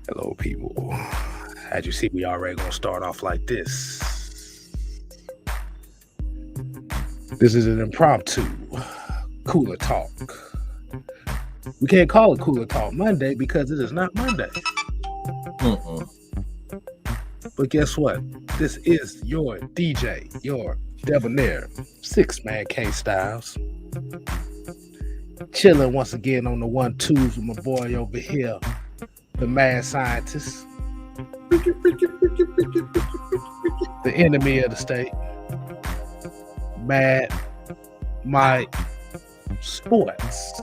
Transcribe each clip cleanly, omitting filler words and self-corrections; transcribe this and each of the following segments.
Hello, people. As you see, we already gonna start off like this. This is an impromptu cooler talk. We can't call it Cooler Talk Monday because it is not Monday. But guess what? This is your DJ, your debonair, six-man K-Styles. Chilling once again on the 1-2s with my boy over here, the mad scientist, the enemy of the state, Mad Mike Sports.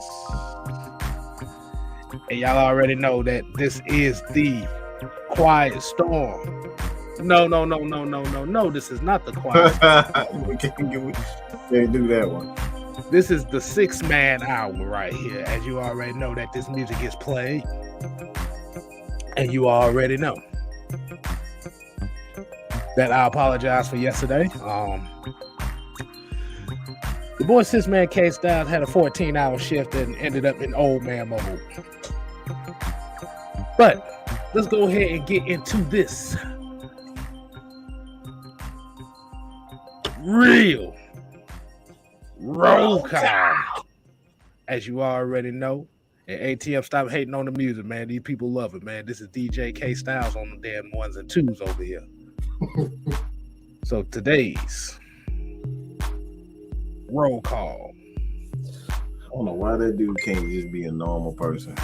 And y'all already know that this is the Quiet Storm. No, this is not the Quiet Storm. We can't do that one. This is the 6-man hour right here. As you already know that this music is played. And you already know that I apologize for yesterday. The boy 6-man K-Styles had a 14-hour shift and ended up in old man mode. But let's go ahead and get into this real roll call. As you already know. And ATM, stop hating on the music, man. These people love it, man. This is DJ K-Styles on the damn 1s and 2s over here. So today's roll call. I don't know why that dude can't just be a normal person.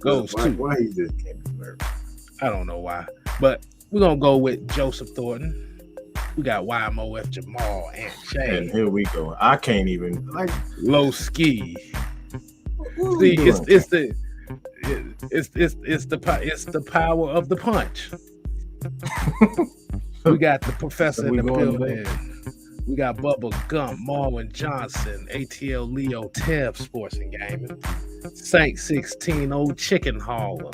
Why he just can't be nervous? I don't know why. But we're going to go with Joseph Thornton. We got YMOF Jamal and Jay. And here we go. I can't even Low Ski. See, it's the power of the punch. We got the professor in the building. We got Bubba Gump, Marwin Johnson, ATL Leo Tev Sports and Gaming, Saint 16, Old Chicken Hauler.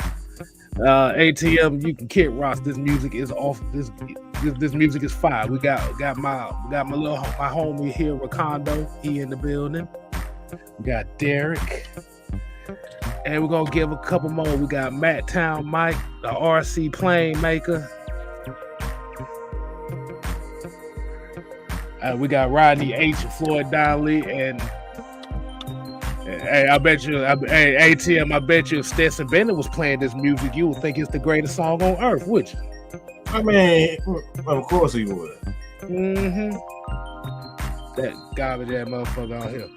ATM, you can kid Ross. This music is off. This music is fire. We got my homie here, Rakondo. He in the building. We got Derek. And we're going to give a couple more. We got Matt Town Mike, the RC plane maker. We got Rodney H. and Floyd Donnelly. And hey, ATM, I bet you if Stetson Bennett was playing this music, you would think it's the greatest song on earth, would you? I mean, of course he would. Mm-hmm. That garbage ass motherfucker out here.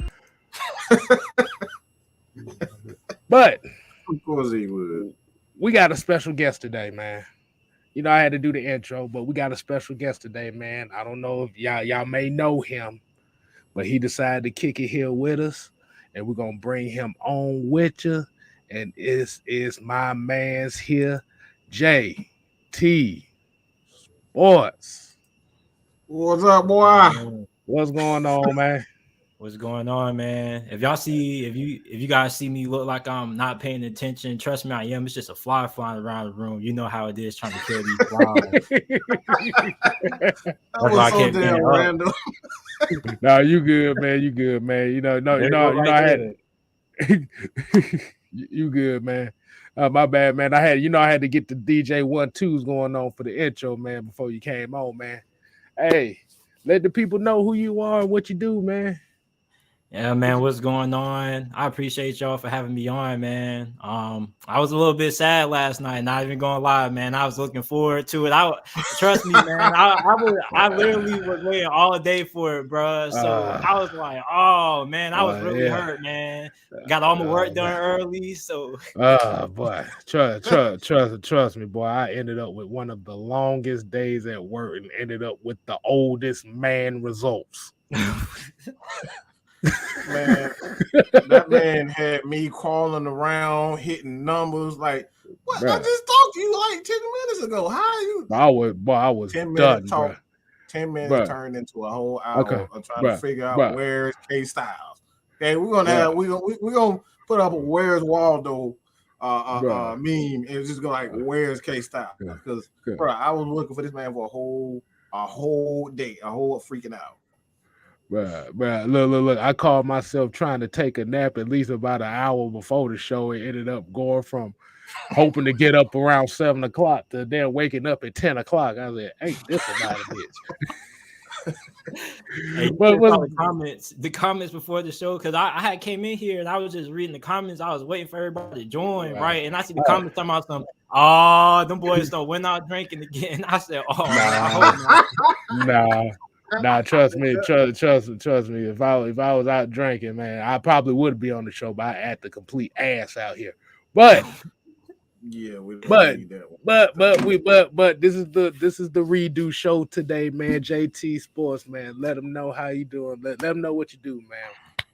But of course he would. We got a special guest today, man. You know, I had to do the intro, but we got a special guest today, man. I don't know if y'all may know him, but he decided to kick it here with us, and we're gonna bring him on with you. And is my man's here, JT Sports. What's up, boy? What's going on, man? What's going on, man? If you guys see me look like I'm not paying attention, trust me, I am. It's just a fly flying around the room. You know how it is trying to kill these flies. That was so damn random. No, you good, man. You good, man. You know, I had it. You good, man. My bad, man. I had to get the DJ 1-2s going on for the intro, man, before you came on, man. Hey, let the people know who you are and what you do, man. Yeah, man, what's going on? I appreciate y'all for having me on, man. I was a little bit sad last night, not even gonna lie, man. I was looking forward to it. Trust me, man. I literally was waiting all day for it, bro. So I was like, oh man, I was really hurt, man. Got all my work done early, so. Boy, trust me, boy. I ended up with one of the longest days at work and ended up with the oldest man results. Man, that man had me crawling around, hitting numbers like, what? Bro. I just talked to you like 10 minutes ago. How are you? I was 10 minutes done, talk. 10 minutes turned into a whole hour of trying to figure out where's K-Styles. Okay, we're gonna put up a Where's Waldo meme and it's just go like, where's K-Styles? Because bro, I was looking for this man for a whole day, a whole freaking hour. Bruh, look. I called myself trying to take a nap at least about an hour before the show. It ended up going from hoping to get up around 7 o'clock to then waking up at 10 o'clock. I was like, ain't this about a bitch. Hey, the comments before the show, because I had came in here and I was just reading the comments. I was waiting for everybody to join, right? And I see the comments talking about some, them boys don't win out drinking again. I said, nah, trust me. If I was out drinking, man, I probably would be on the show, but I act the complete ass out here. But yeah, but this is the redo show today, man. JT Sports, man. Let them know how you doing. Let them know what you do, man.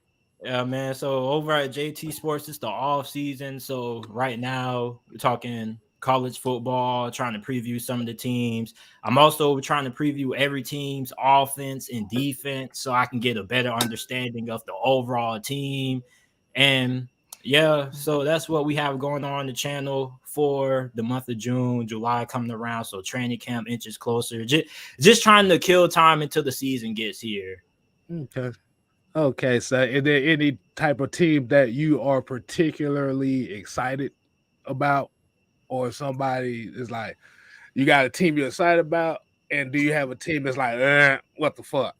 Yeah, man. So over at JT Sports, it's the off season. So right now we're talking college football, trying to preview some of the teams. I'm also trying to preview every team's offense and defense so I can get a better understanding of the overall team. And yeah, so that's what we have going on the channel for the month of June, July coming around. So training camp inches closer. Just trying to kill time until the season gets here. Okay. So is there any type of team that you are particularly excited about? Or somebody is like, you got a team you're excited about, and do you have a team that's like, what the fuck?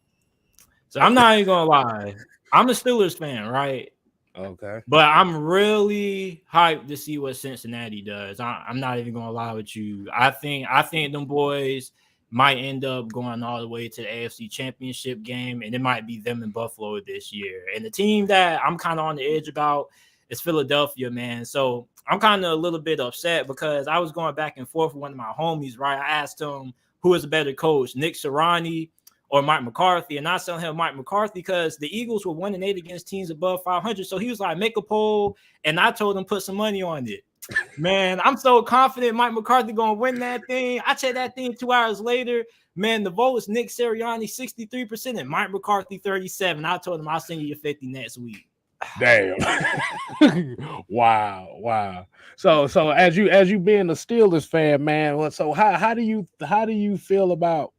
So I'm not even gonna lie, I'm a Steelers fan, right? Okay, but I'm really hyped to see what Cincinnati does. I'm not even gonna lie with you. I think them boys might end up going all the way to the AFC Championship game, and it might be them in Buffalo this year. And the team that I'm kind of on the edge about is Philadelphia, man. So I'm kind of a little bit upset because I was going back and forth with one of my homies, right? I asked him who is a better coach, Nick Sirianni or Mike McCarthy, and I told him Mike McCarthy because the Eagles were 1-8 against teams above 500. So he was like, make a poll, and I told him put some money on it. Man, I'm so confident Mike McCarthy gonna win that thing. I checked that thing 2 hours later. Man, the vote was Nick Sirianni 63% and Mike McCarthy 37%. I told him I'll send you your 50 next week. Damn. Wow. So as you being a Steelers fan, man, so how do you feel about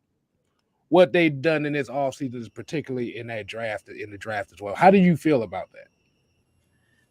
what they've done in this offseason, particularly in the draft as well? How do you feel about that?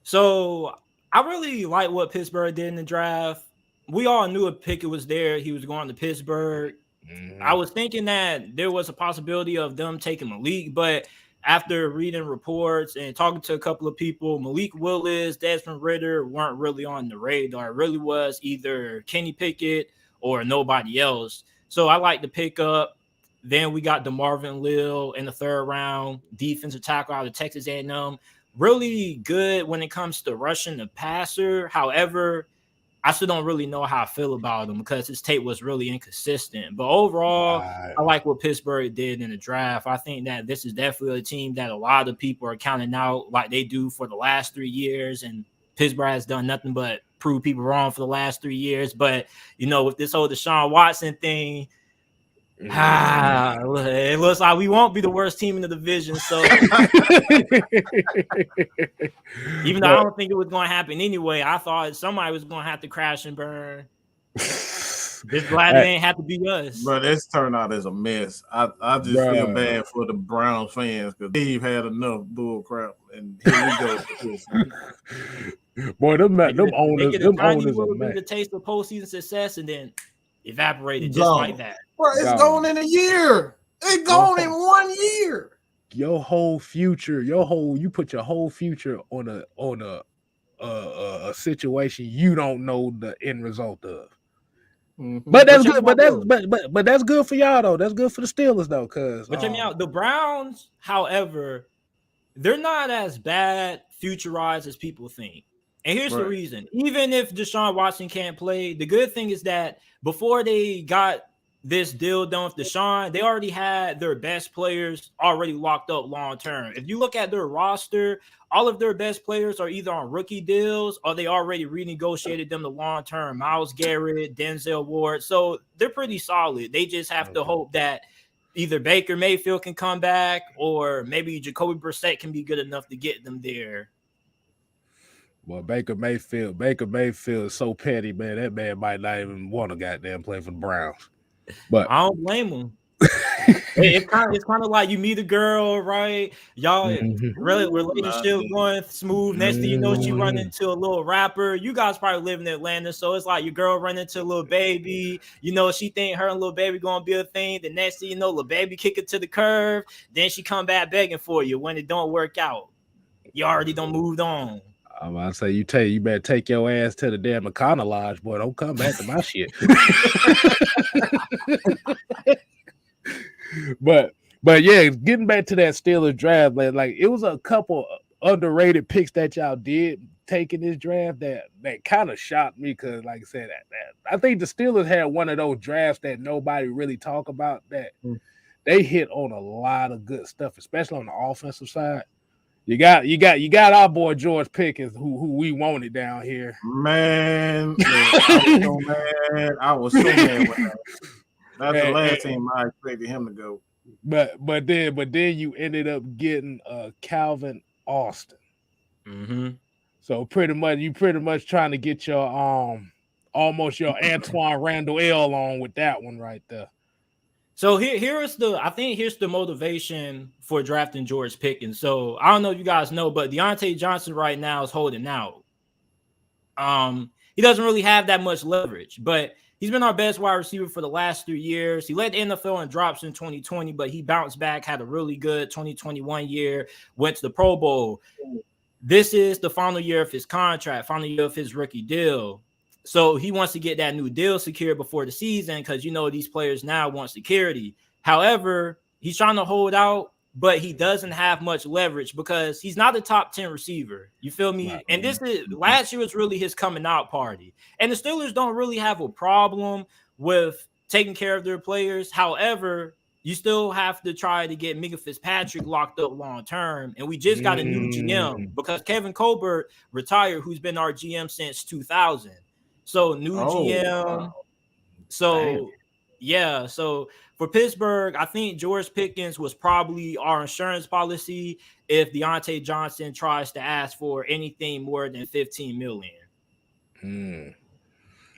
So I really like what Pittsburgh did in the draft. We all knew if Pickett was there, he was going to Pittsburgh. Mm-hmm. I was thinking that there was a possibility of them taking Malik, but after reading reports and talking to a couple of people, Malik Willis, Desmond Ridder weren't really on the radar. It really was either Kenny Pickett or nobody else. So I like to pick up. Then we got DeMarvin Leal in the third round, defensive tackle out of Texas A&M. Really good when it comes to rushing the passer. However, I still don't really know how I feel about him because his tape was really inconsistent. But overall, I like what Pittsburgh did in the draft. I think that this is definitely a team that a lot of people are counting out like they do for the last 3 years. And Pittsburgh has done nothing but prove people wrong for the last 3 years. But, with this whole Deshaun Watson thing, it looks like we won't be the worst team in the division. So even though I don't think it was going to happen anyway, I thought somebody was going to have to crash and burn. Just glad it ain't have to be us. But this turned out as a mess. I just feel bad for the Browns fans because Steve had enough bull crap, and here we go. Boy, them owners the taste of postseason success, and then evaporated just like that. Bro, it's gone in a year. It's gone in 1 year. Your whole future, you put your whole future on a situation you don't know the end result of. Mm-hmm. But that's good. But that's good for y'all though. That's good for the Steelers though, because check me out. The Browns, however, they're not as bad future-wise as people think. And here's the reason. Even if Deshaun Watson can't play, the good thing is that before they got this deal done with Deshaun, they already had their best players already locked up long term. If you look at their roster, all of their best players are either on rookie deals or they already renegotiated them to long term. Myles Garrett, Denzel Ward. So they're pretty solid. They just have to hope that either Baker Mayfield can come back or maybe Jacoby Brissett can be good enough to get them there. Well, Baker Mayfield is so petty, man. That man might not even want to goddamn play for the Browns. But I don't blame him. It's kind of like you meet a girl, right? Y'all really relationship going smooth. Next thing you know, she run into a little rapper. You guys probably live in Atlanta, so it's like your girl run into a little baby. You know, she think her and little baby gonna be a thing. The next thing you know, little baby kick it to the curb. Then she come back begging for you when it don't work out. You already done moved on. I'm about to say you better take your ass to the damn McConnell Lodge, boy. Don't come back to my shit. But yeah, getting back to that Steelers draft, man, like it was a couple underrated picks that y'all did take in this draft that kind of shocked me because, like I said, that I think the Steelers had one of those drafts that nobody really talk about. That they hit on a lot of good stuff, especially on the offensive side. You got our boy George Pickens, who we wanted down here. Man, I was so mad with that. That's the last team I expected him to go. But then you ended up getting Calvin Austin. Mm-hmm. So pretty much trying to get your almost your Antoine Randall L on with that one right there. So here's the motivation for drafting George Pickens. So I don't know if you guys know, but Deontay Johnson right now is holding out. He doesn't really have that much leverage, but he's been our best wide receiver for the last 3 years. He led the NFL in drops in 2020, but he bounced back, had a really good 2021 year, went to the Pro Bowl. This is the final year of his contract, final year of his rookie deal. So he wants to get that new deal secured before the season because, you know, these players now want security. However, he's trying to hold out, but he doesn't have much leverage because he's not a top 10 receiver. You feel me? Right. And last year was really his coming out party. And the Steelers don't really have a problem with taking care of their players. However, you still have to try to get Minka Fitzpatrick locked up long term. And we just got a new GM because Kevin Colbert retired, who's been our GM since 2000. So new GM. Wow. So yeah. So for Pittsburgh, I think George Pickens was probably our insurance policy if Deontay Johnson tries to ask for anything more than $15 million.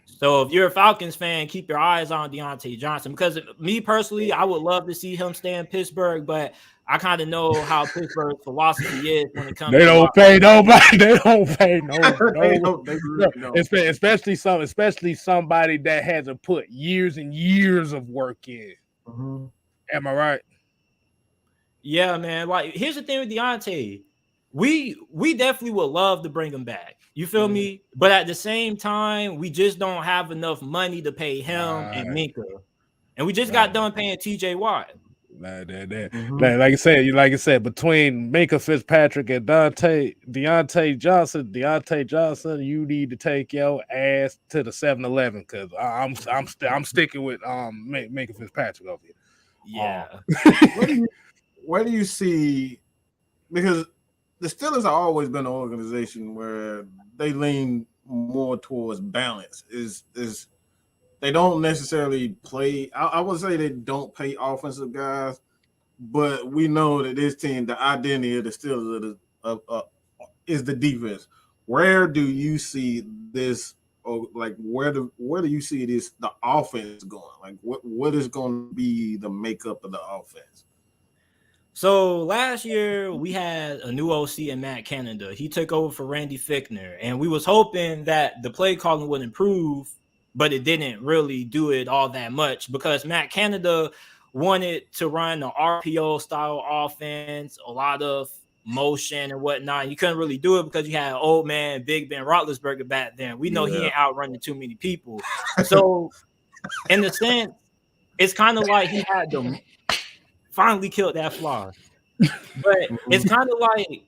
So if you're a Falcons fan, keep your eyes on Deontay Johnson because me personally, I would love to see him stay in Pittsburgh, but I kind of know how Pittsburgh's philosophy is when it comes to don't pay nobody. They don't pay nobody. Especially somebody that hasn't put years and years of work in. Mm-hmm. Am I right? Yeah, man. Like, here's the thing with Deontay. We definitely would love to bring him back. You feel me? But at the same time, we just don't have enough money to pay him and Minka. And we just got done paying TJ Watt. Like I said, between Minka Fitzpatrick and Deontay Johnson, you need to take your ass to the 7-Eleven because I'm sticking with Minka Fitzpatrick over here. Yeah. Where do you see? Because the Steelers have always been an organization where they lean more towards balance. Is they don't necessarily play. I would say they don't pay offensive guys, but we know that this team, the identity of the Steelers is the defense. Where do you see this? Or like where do you see this? The offense going? Like what is going to be the makeup of the offense? So last year we had a new OC in Matt Canada. He took over for Randy Fichtner, and we was hoping that the play calling would improve, but it didn't really do it all that much because Matt Canada wanted to run the RPO style offense, a lot of motion and whatnot. You couldn't really do it because you had old man Big Ben Roethlisberger back then. We know he ain't outrunning too many people. So in the sense, it's kind of like he had to finally killed that fly. But it's kind of like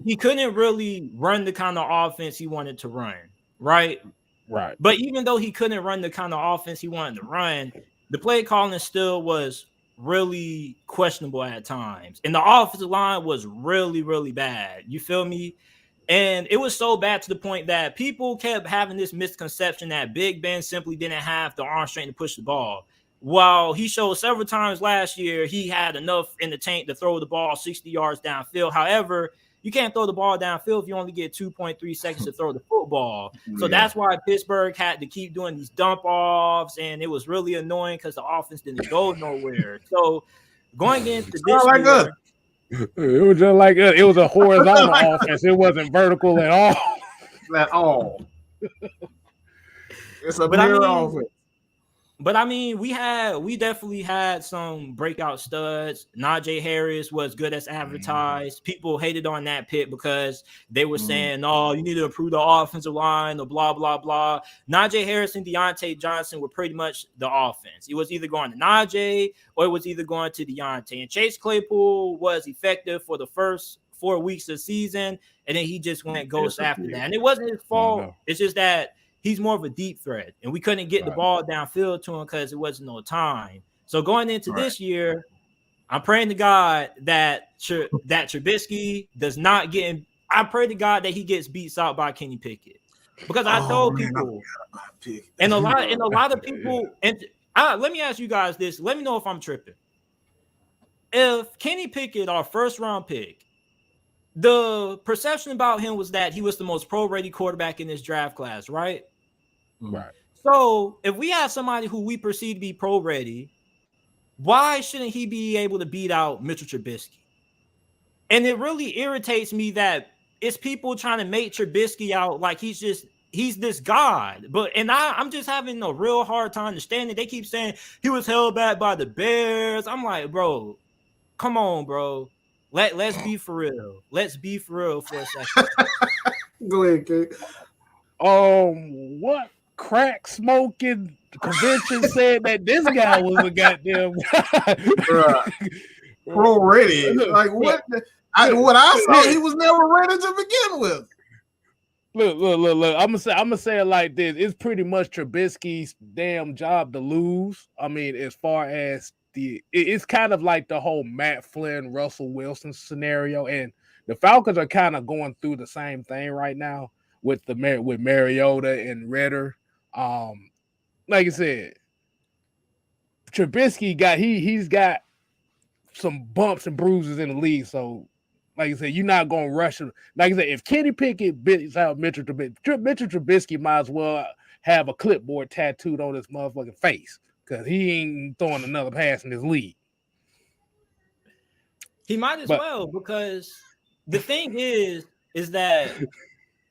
he couldn't really run the kind of offense he wanted to run, right? Right. But even though he couldn't run the kind of offense he wanted to run, the play calling still was really questionable at times. And the offensive line was really, really bad. You feel me? And it was so bad to the point that people kept having this misconception that Big Ben simply didn't have the arm strength to push the ball. While he showed several times last year, he had enough in the tank to throw the ball 60 yards downfield. However, you can't throw the ball downfield if you only get 2.3 seconds to throw the football. So that's why Pittsburgh had to keep doing these dump offs, and it was really annoying because the offense didn't go nowhere. So going into this year, it was just like it was a horizontal offense. It wasn't vertical at all. At all. It's a mirror offense. But I mean, we definitely had some breakout studs. Najee Harris was good as advertised. People hated on that pick because they were saying, "Oh, you need to improve the offensive line," or blah blah blah. Najee Harris and Deontay Johnson were pretty much the offense. It was either going to Najee or it was either going to Deontay. And Chase Claypool was effective for the first 4 weeks of the season, and then he just went ghost after that. And it wasn't his fault. No. It's just that he's more of a deep threat, and we couldn't get the ball downfield to him because it wasn't no time. So going into this year, I'm praying to God that Trubisky does not get. I pray to God that he gets beat out by Kenny Pickett, because I told people, and a lot of people, and let me ask you guys this. Let me know if I'm tripping. If Kenny Pickett, our first round pick, the perception about him was that he was the most pro-ready quarterback in this draft class, right? Right. So if we have somebody who we perceive to be pro-ready, why shouldn't he be able to beat out Mitchell Trubisky? And it really irritates me that it's people trying to make Trubisky out like he's this god. And I'm just having a real hard time understanding. They keep saying he was held back by the Bears. I'm like, bro, come on, bro. Let's be for real. Let's be for real for a second. Go ahead, Kate. What crack smoking convention said that this guy was a goddamn pro ready? Like what? What I saw, he was never ready to begin with. Look. I'm gonna say it like this. It's pretty much Trubisky's damn job to lose. I mean, as far as it's kind of like the whole Matt Flynn, Russell Wilson scenario, and the Falcons are kind of going through the same thing right now with Mariota and Ridder. Like I said, Trubisky he's got some bumps and bruises in the league. So, like I said, you're not gonna rush him. Like I said, if Kenny Pickett beats out Mitchell Trubisky might as well have a clipboard tattooed on his motherfucking face, because he ain't throwing another pass in this league. He might as well, because the thing is that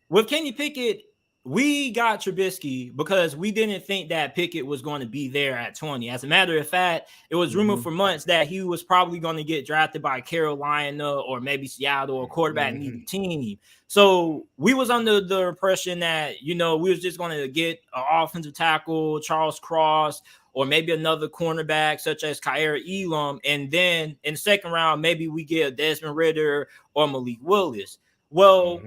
with Kenny Pickett, we got Trubisky because we didn't think that Pickett was going to be there at 20. As a matter of fact, it was rumored for months that he was probably going to get drafted by Carolina or maybe Seattle or quarterback needed team. So we was under the impression that, we was just going to get an offensive tackle, Charles Cross, or maybe another cornerback such as Khair Elam. And then in the second round, maybe we get Desmond Ridder or Malik Willis. Well,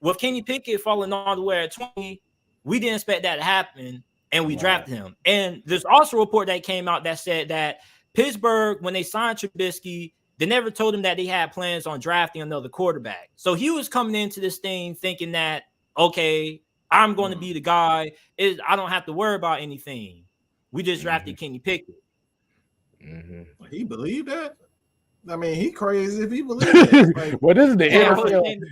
with Kenny Pickett falling all the way at 20, we didn't expect that to happen, and we drafted him. And there's also a report that came out that said that Pittsburgh, when they signed Trubisky, they never told him that they had plans on drafting another quarterback. So he was coming into this thing thinking that, okay, I'm going to be the guy. I don't have to worry about anything. We just drafted Kenny Pickett. He believed that? I mean, he crazy if he believes that. Like, well, this is the NFL.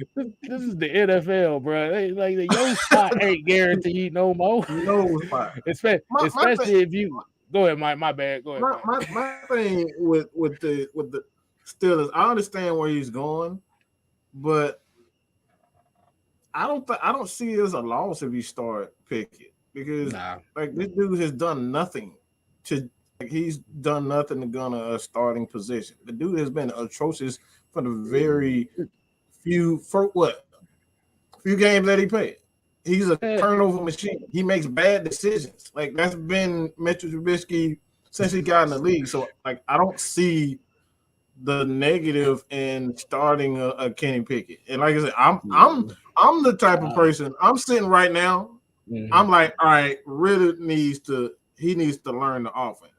This is the NFL, bro. Like your spot ain't guaranteed no more. No spot. Especially if you go ahead, my bad. Go ahead. My thing with the Steelers, I understand where he's going, but I don't see it as a loss if you start Pickett, because like this dude has done nothing to. Like, he's done nothing to gun a starting position. The dude has been atrocious for the very few games that he played. He's a turnover machine. He makes bad decisions. Like, that's been Mitchell Trubisky since he got in the league. So, like, I don't see the negative in starting a Kenny Pickett. And like I said, I'm the type of person. I'm sitting right now. I'm like, all right, Ridder needs to learn the offense.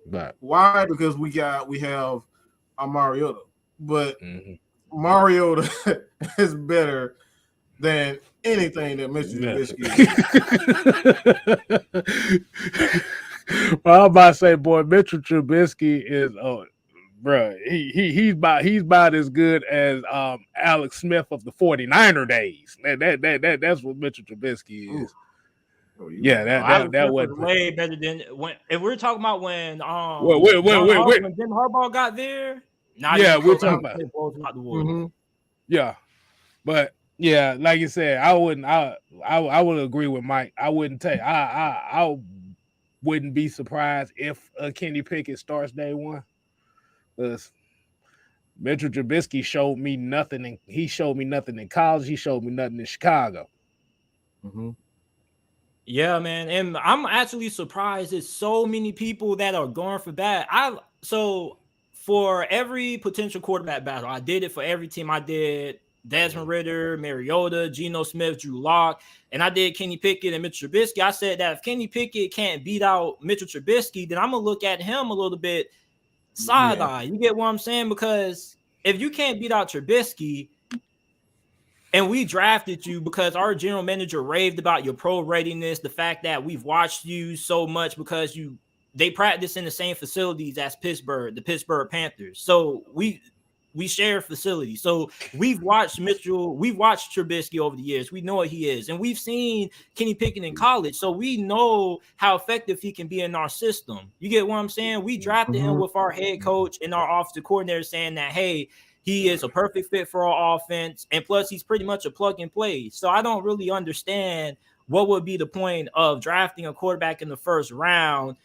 Right. Why? Because we have a Mariota, but Mariota is better than anything that Mr. Trubisky is. Well, I'm about to say, boy, Mitchell Trubisky is bro, he's about as good as Alex Smith of the 49er days. That's what Mitchell Trubisky is. Yeah, that was way better than when. If we're talking about when wait, when Jim Harbaugh got there, we're talking about mm-hmm. Yeah, but yeah, like you said, I would agree with Mike. I wouldn't take I wouldn't be surprised if Kenny Pickett starts day one. Because Mitchell Trubisky showed me nothing, and he showed me nothing in college. He showed me nothing in Chicago. Mm-hmm. Yeah, man, and I'm actually surprised there's so many people that are going for that. So for every potential quarterback battle, I did it for every team. I did Desmond Ridder, Mariota, Geno Smith, Drew Lock, and I did Kenny Pickett and Mitchell Trubisky. I said that if Kenny Pickett can't beat out Mitchell Trubisky, then I'm gonna look at him a little bit side-eye. You get what I'm saying? Because if you can't beat out Trubisky, and we drafted you because our general manager raved about your pro readiness, the fact that we've watched you so much because they practice in the same facilities as Pittsburgh, the Pittsburgh Panthers. So we share facilities. So we've watched Trubisky over the years. We know what he is. And we've seen Kenny Pickett in college. So we know how effective he can be in our system. You get what I'm saying? We drafted him with our head coach and our offensive coordinator saying that, hey, he is a perfect fit for our offense, and plus he's pretty much a plug and play. So I don't really understand what would be the point of drafting a quarterback in the first round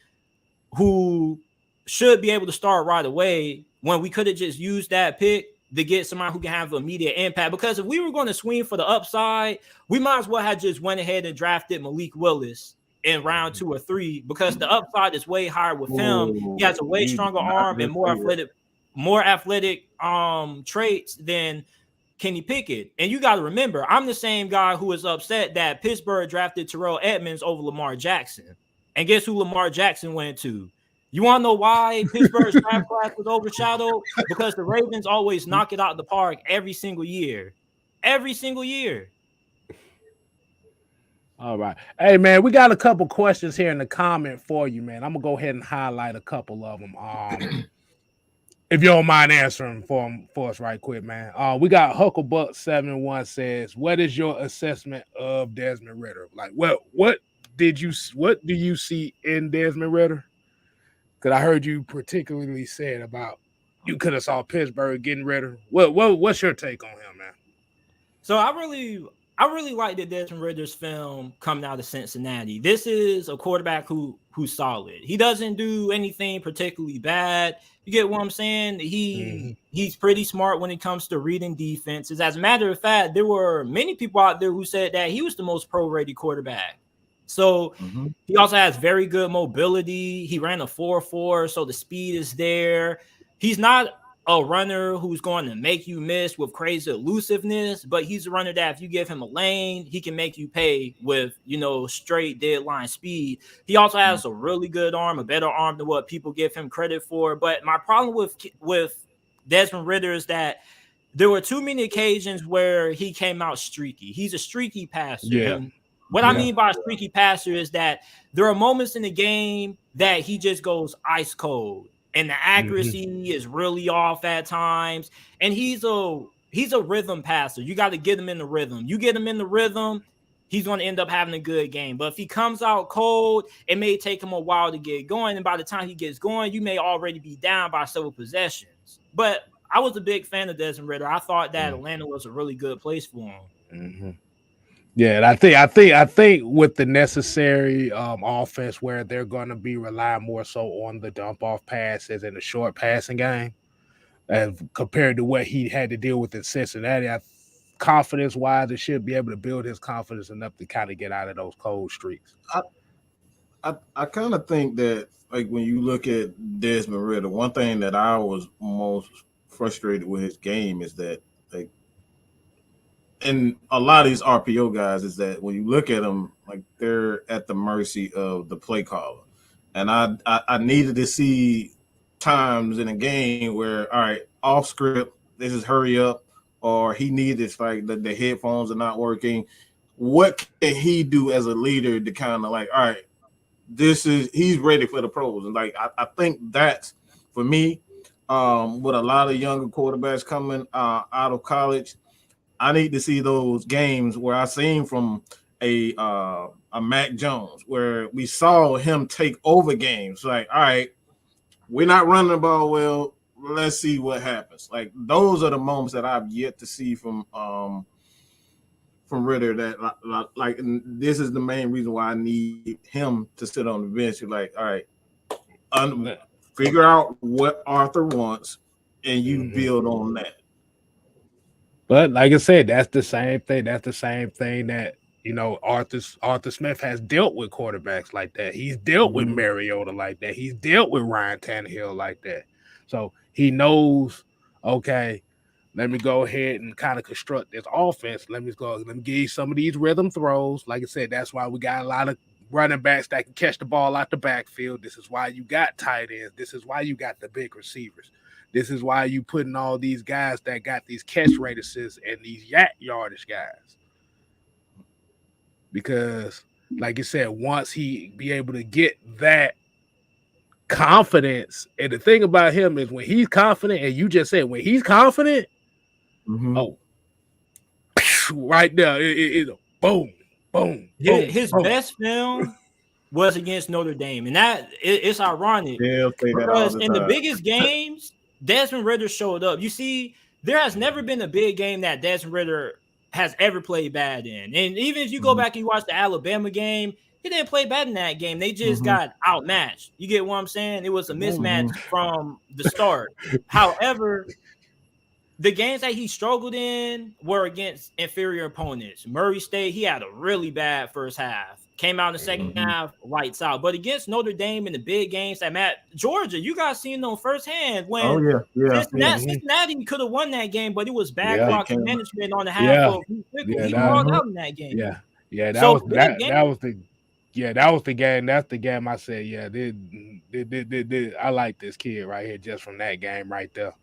who should be able to start right away when we could have just used that pick to get somebody who can have immediate impact. Because if we were going to swing for the upside, we might as well have just went ahead and drafted Malik Willis in round 2 or 3 because the upside is way higher with him. He has a way stronger arm and more athletic traits than Kenny Pickett. And you got to remember, I'm the same guy who is upset that Pittsburgh drafted Terrell Edmonds over Lamar Jackson. And guess who Lamar Jackson went to? You want to know why Pittsburgh's draft class was overshadowed? Because the Ravens always knock it out of the park every single year. Every single year. All right. Hey, man, we got a couple questions here in the comment for you, man. I'm going to go ahead and highlight a couple of them. If you don't mind answering for us right quick, man. We got Hucklebuck71 says, what is your assessment of Desmond Ridder? Like, what do you see in Desmond Ridder? Because I heard you particularly said about you could have saw Pittsburgh getting Ridder. What's your take on him, man? So I really like the Desmond Ridder's film coming out of Cincinnati. This is a quarterback who's solid. He doesn't do anything particularly bad. You get what I'm saying? He's pretty smart when it comes to reading defenses. As a matter of fact, there were many people out there who said that he was the most pro-ready quarterback. So he also has very good mobility. He ran a 4.4, so the speed is there. He's not a runner who's going to make you miss with crazy elusiveness, but he's a runner that if you give him a lane, he can make you pay with, straight deadline speed. He also has a really good arm, a better arm than what people give him credit for. But my problem with Desmond Ridder is that there were too many occasions where he came out streaky. He's a streaky passer. Yeah. And what I mean by a streaky passer is that there are moments in the game that he just goes ice cold. And the accuracy is really off at times. And he's a rhythm passer. You got to get him in the rhythm. You get him in the rhythm, he's going to end up having a good game. But if he comes out cold, it may take him a while to get going. And by the time he gets going, you may already be down by several possessions. But I was a big fan of Desmond Ridder. I thought that Atlanta was a really good place for him. Yeah, and I think with the necessary offense where they're going to be relying more so on the dump off passes and the short passing game, as compared to what he had to deal with in Cincinnati, confidence wise, it should be able to build his confidence enough to kind of get out of those cold streaks. I kind of think that, like, when you look at Desmond Ridder, one thing that I was most frustrated with his game is that, like, and a lot of these RPO guys is that when you look at them, like, they're at the mercy of the play caller. And I needed to see times in a game where, all right, off script, this is hurry up, or he needed, like, the headphones are not working. What can he do as a leader to kind of, like, all right, he's ready for the pros. And, like, I think that's, for me, with a lot of younger quarterbacks coming out of college. I need to see those games where I seen from a Mac Jones, where we saw him take over games. Like, all right, we're not running the ball well. Let's see what happens. Like, those are the moments that I've yet to see from Ridder. That like, and this is the main reason why I need him to sit on the bench. You're like, all right, figure out what Arthur wants, and you build on that. But like I said, that's the same thing. That's the same thing that, you know, Arthur Smith has dealt with quarterbacks like that. He's dealt with Mariota like that. He's dealt with Ryan Tannehill like that. So he knows, okay, let me go ahead and kind of construct this offense. Let me give you some of these rhythm throws. Like I said, that's why we got a lot of running backs that can catch the ball out the backfield. This is why you got tight ends. This is why you got the big receivers. This is why you putting all these guys that got these catch radiuses and these yardage guys. Because, like you said, once he be able to get that confidence, and the thing about him is when he's confident, and you just said when he's confident, right there, it boom, boom. His boom. best film was against Notre Dame, and that it's ironic because in the biggest games, Desmond Ridder showed up. You see, there has never been a big game that Desmond Ridder has ever played bad in. And even if you go back and you watch the Alabama game, he didn't play bad in that game. They just got outmatched. You get what I'm saying? It was a mismatch from the start. However, the games that he struggled in were against inferior opponents. Murray State, he had a really bad first half. Came out in the second half, lights out. But against Notre Dame in the big games that Georgia, you guys seen them firsthand when Cincinnati could have won that game, but it was bad clock management on the half of he called out in that game. That was the game. That's the game I said, I like this kid right here just from that game right there.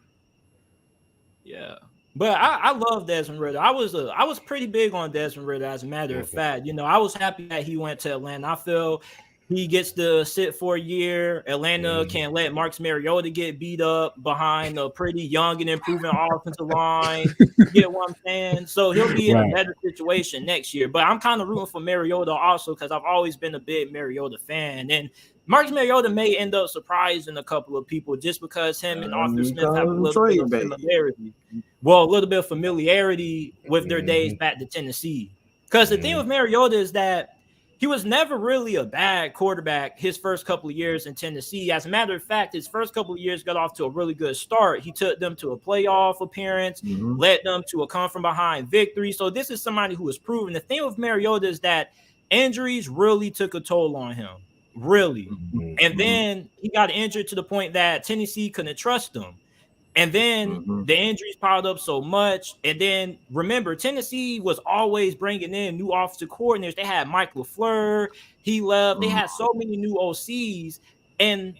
Yeah. But I love Desmond Ridder. I was pretty big on Desmond Ridder, as a matter of fact. You know, I was happy that he went to Atlanta. I feel he gets to sit for a year. Atlanta can't let Marcus Mariota get beat up behind a pretty young and improving offensive line. You get what I'm saying? So he'll be in a better situation next year. But I'm kind of rooting for Mariota also because I've always been a big Mariota fan. And Marcus Mariota may end up surprising a couple of people just because him and Arthur Smith have a little bit of familiarity. Well, a little bit of familiarity with their days back to Tennessee. Because the thing with Mariota is that he was never really a bad quarterback his first couple of years in Tennessee. As a matter of fact, his first couple of years got off to a really good start. He took them to a playoff appearance, led them to a come-from-behind victory. So this is somebody who is proven. The thing with Mariota is that injuries really took a toll on him. Really. And then he got injured to the point that Tennessee couldn't trust him. And then the injuries piled up so much. And then remember, Tennessee was always bringing in new offensive coordinators. They had Mike LaFleur. He left. They had so many new OCs. And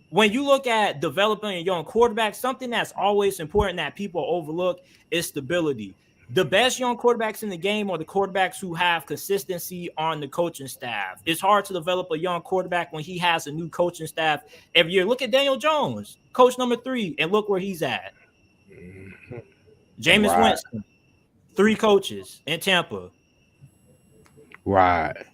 when you look at developing a young quarterback, something that's always important that people overlook is stability. The best young quarterbacks in the game are the quarterbacks who have consistency on the coaching staff. It's hard to develop a young quarterback when he has a new coaching staff every year. Look at Daniel Jones, coach number 3, and look where he's at. Jameis Winston, 3 coaches in Tampa. Right.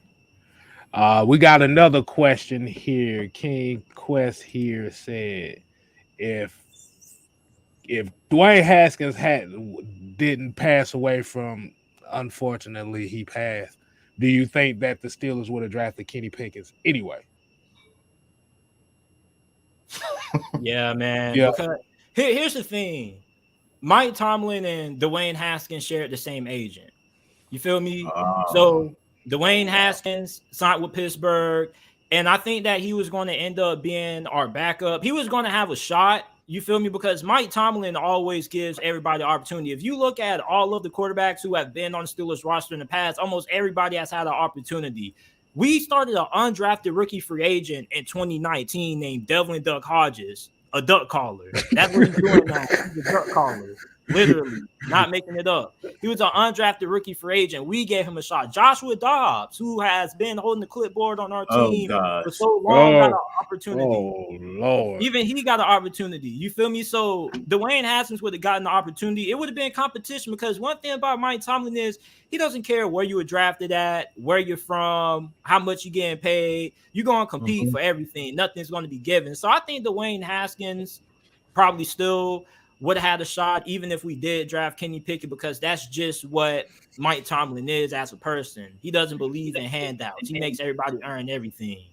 We got another question here. King Quest here said, if Dwayne Haskins didn't pass away from, unfortunately, he passed, do you think that the Steelers would have drafted Kenny Pickett anyway? Yeah, man. Yeah. Because here's the thing. Mike Tomlin and Dwayne Haskins shared the same agent. You feel me? So Dwayne Haskins signed with Pittsburgh, and I think that he was going to end up being our backup. He was going to have a shot. You feel me? Because Mike Tomlin always gives everybody the opportunity. If you look at all of the quarterbacks who have been on the Steelers roster in the past, almost everybody has had an opportunity. We started an undrafted rookie free agent in 2019 named Devlin Duck Hodges, a duck caller. That's what he's doing now. He's a duck caller. Literally, not making it up. He was an undrafted rookie free agent. We gave him a shot. Joshua Dobbs, who has been holding the clipboard on our team for so long, got an opportunity. Oh, Lord. Even he got an opportunity. You feel me? So Dwayne Haskins would have gotten the opportunity. It would have been competition, because one thing about Mike Tomlin is he doesn't care where you were drafted at, where you're from, how much you're getting paid. You're going to compete for everything. Nothing's going to be given. So I think Dwayne Haskins probably still would have had a shot, even if we did draft Kenny Pickett, because that's just what Mike Tomlin is as a person. He doesn't believe in handouts. He makes everybody earn everything.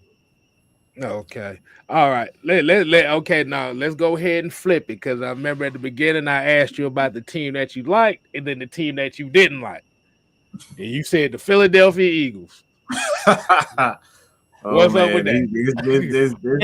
Okay. All right. Okay, now let's go ahead and flip it, because I remember at the beginning I asked you about the team that you liked and then the team that you didn't like. And you said the Philadelphia Eagles. What's up with that?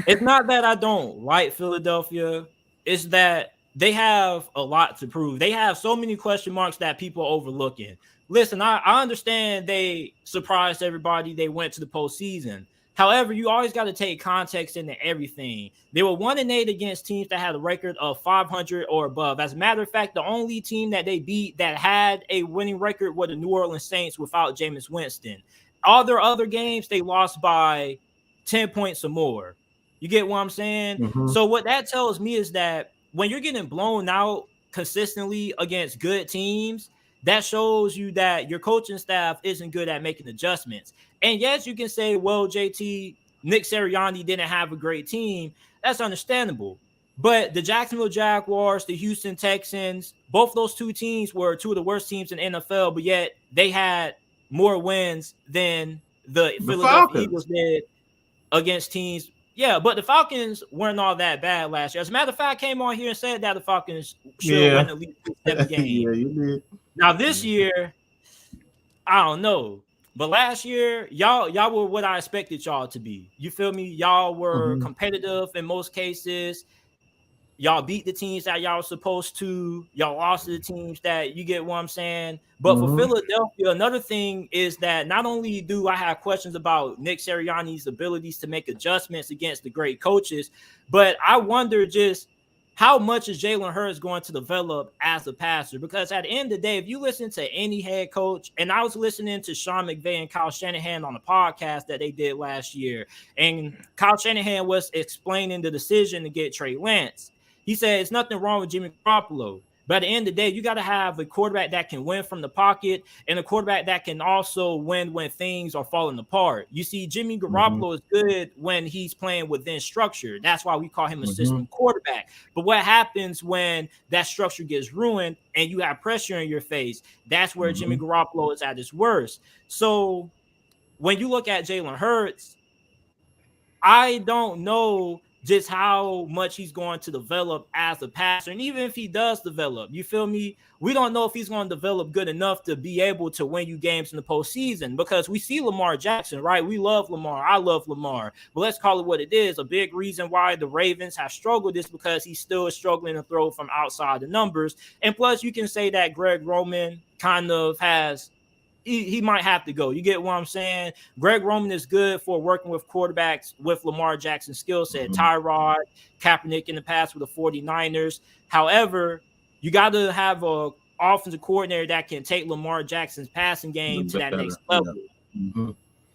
It's not that I don't like Philadelphia. It's that they have a lot to prove. They have so many question marks that people are overlooking. Listen, I understand they surprised everybody. They went to the postseason. However, you always got to take context into everything. They were 1-8 against teams that had a record of 500 or above. As a matter of fact, the only team that they beat that had a winning record were the New Orleans Saints without Jameis Winston. All their other games, they lost by 10 points or more. You get what I'm saying? So what that tells me is that when you're getting blown out consistently against good teams, that shows you that your coaching staff isn't good at making adjustments. And yes, you can say, well, JT, Nick Sirianni didn't have a great team. That's understandable. But the Jacksonville Jaguars, the Houston Texans, both those two teams were two of the worst teams in the NFL, but yet they had more wins than the Philadelphia Falcons. Eagles did against teams. Yeah, but the Falcons weren't all that bad last year. As a matter of fact, I came on here and said that the Falcons should win at least 7 games. Yeah, you did. Now this year, I don't know. But last year, y'all were what I expected y'all to be. You feel me? Y'all were competitive in most cases. Y'all beat the teams that y'all were supposed to. Y'all lost to the teams that, you get what I'm saying? But for Philadelphia, another thing is that not only do I have questions about Nick Sirianni's abilities to make adjustments against the great coaches, but I wonder just how much is Jalen Hurts going to develop as a passer? Because at the end of the day, if you listen to any head coach, and I was listening to Sean McVay and Kyle Shanahan on a podcast that they did last year, and Kyle Shanahan was explaining the decision to get Trey Lance. He said it's nothing wrong with Jimmy Garoppolo. But at the end of the day, you got to have a quarterback that can win from the pocket and a quarterback that can also win when things are falling apart. You see, Jimmy Garoppolo is good when he's playing within structure. That's why we call him a system quarterback. But what happens when that structure gets ruined and you have pressure in your face? That's where Jimmy Garoppolo is at his worst. So when you look at Jalen Hurts, I don't know just how much he's going to develop as a passer. And even if he does develop, you feel me? We don't know if he's going to develop good enough to be able to win you games in the postseason, because we see Lamar Jackson, right? We love Lamar. I love Lamar. But let's call it what it is. A big reason why the Ravens have struggled is because he still is struggling to throw from outside the numbers. And plus, you can say that Greg Roman kind of has – he might have to go. You get what I'm saying? Greg Roman is good for working with quarterbacks with Lamar Jackson's skill set. Tyrod, Kaepernick in the past with the 49ers. However, you got to have a offensive coordinator that can take Lamar Jackson's passing game to that next level.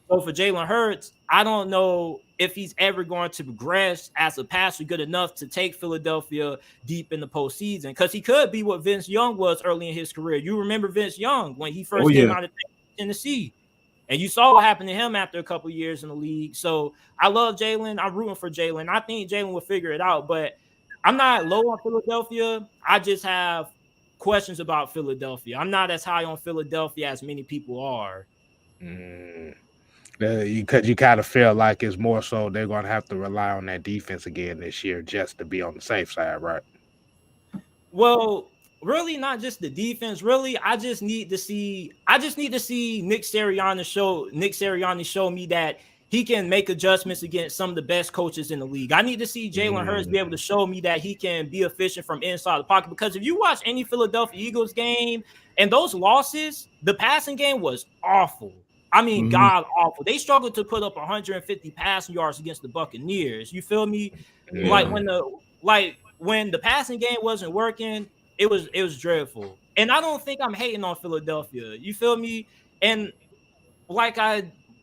So for Jalen Hurts, I don't know if he's ever going to progress as a passer good enough to take Philadelphia deep in the postseason, because he could be what Vince Young was early in his career. You remember Vince Young when he first came out of Tennessee, and you saw what happened to him after a couple of years in the league. So I love Jalen. I'm rooting for Jalen. I think Jalen will figure it out, but I'm not low on Philadelphia. I just have questions about Philadelphia. I'm not as high on Philadelphia as many people are. You kind of feel like it's more so they're going to have to rely on that defense again this year just to be on the safe side, right? Well, really not just the defense. Really, I just need to see Nick Sirianni show me that he can make adjustments against some of the best coaches in the league. I need to see Jalen Hurts be able to show me that he can be efficient from inside the pocket, because if you watch any Philadelphia Eagles game and those losses, the passing game was awful. I mean, god awful. They struggled to put up 150 passing yards against the Buccaneers. You feel me? Like when the passing game wasn't working, it was dreadful. And I don't think I'm hating on Philadelphia. You feel me? And like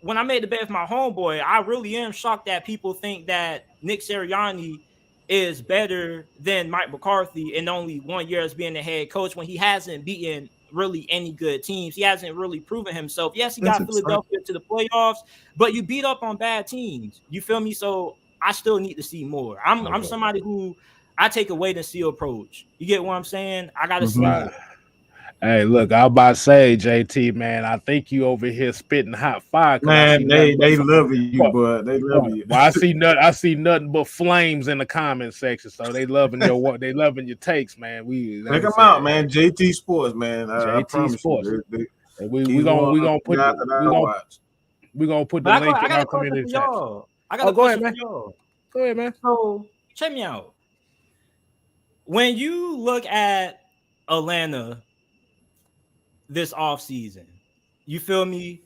when I made the bet with my homeboy, I really am shocked that people think that Nick Sirianni is better than Mike McCarthy in only 1 year as being the head coach when he hasn't beaten really any good teams. He hasn't really proven himself. Yes, he got Philadelphia to the playoffs, but you beat up on bad teams. You feel me? So I still need to see more. I'm somebody who I take a wait and see approach. You get what I'm saying? I got to see more. Hey, look, I was about to say, JT, man, I think you over here spitting hot fire. Man, they love you, but they love you. Well, I see nothing but flames in the comment section, so they loving your takes, man. Check them out, man. JT Sports, man. JT Sports. We gonna put the link in our community chat. I got a go ahead, man. Go ahead, man. So check me out. When you look at Atlanta this offseason, you feel me?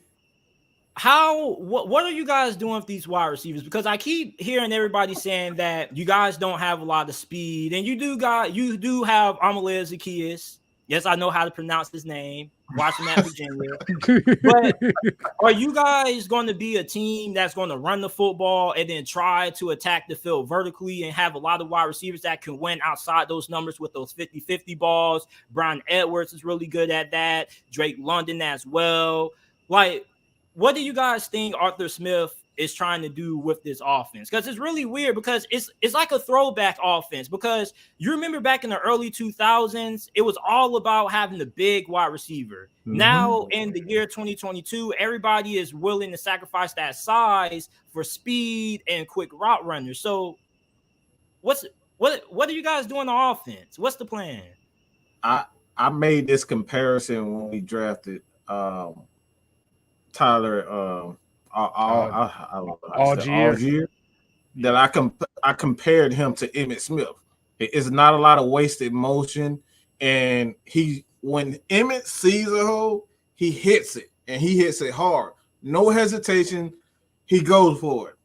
What are you guys doing with these wide receivers? Because I keep hearing everybody saying that you guys don't have a lot of speed, and you do have Amelie Zacchaeus. Yes, I know how to pronounce his name. Watching that Virginia. But are you guys going to be a team that's going to run the football and then try to attack the field vertically and have a lot of wide receivers that can win outside those numbers with those 50-50 balls? Brian Edwards is really good at that. Drake London as well. Like, what do you guys think Arthur Smith is trying to do with this offense? Because it's really weird, because it's like a throwback offense, because you remember back in the early 2000s, it was all about having the big wide receiver. Mm-hmm. Now in the year 2022, everybody is willing to sacrifice that size for speed and quick route runners. So what are you guys doing on offense? What's the plan? I made this comparison when we drafted Tyler Algier, that I compared him to Emmitt Smith. It's not a lot of wasted motion, and when Emmitt sees a hole, he hits it, and he hits it hard. No hesitation, he goes for it.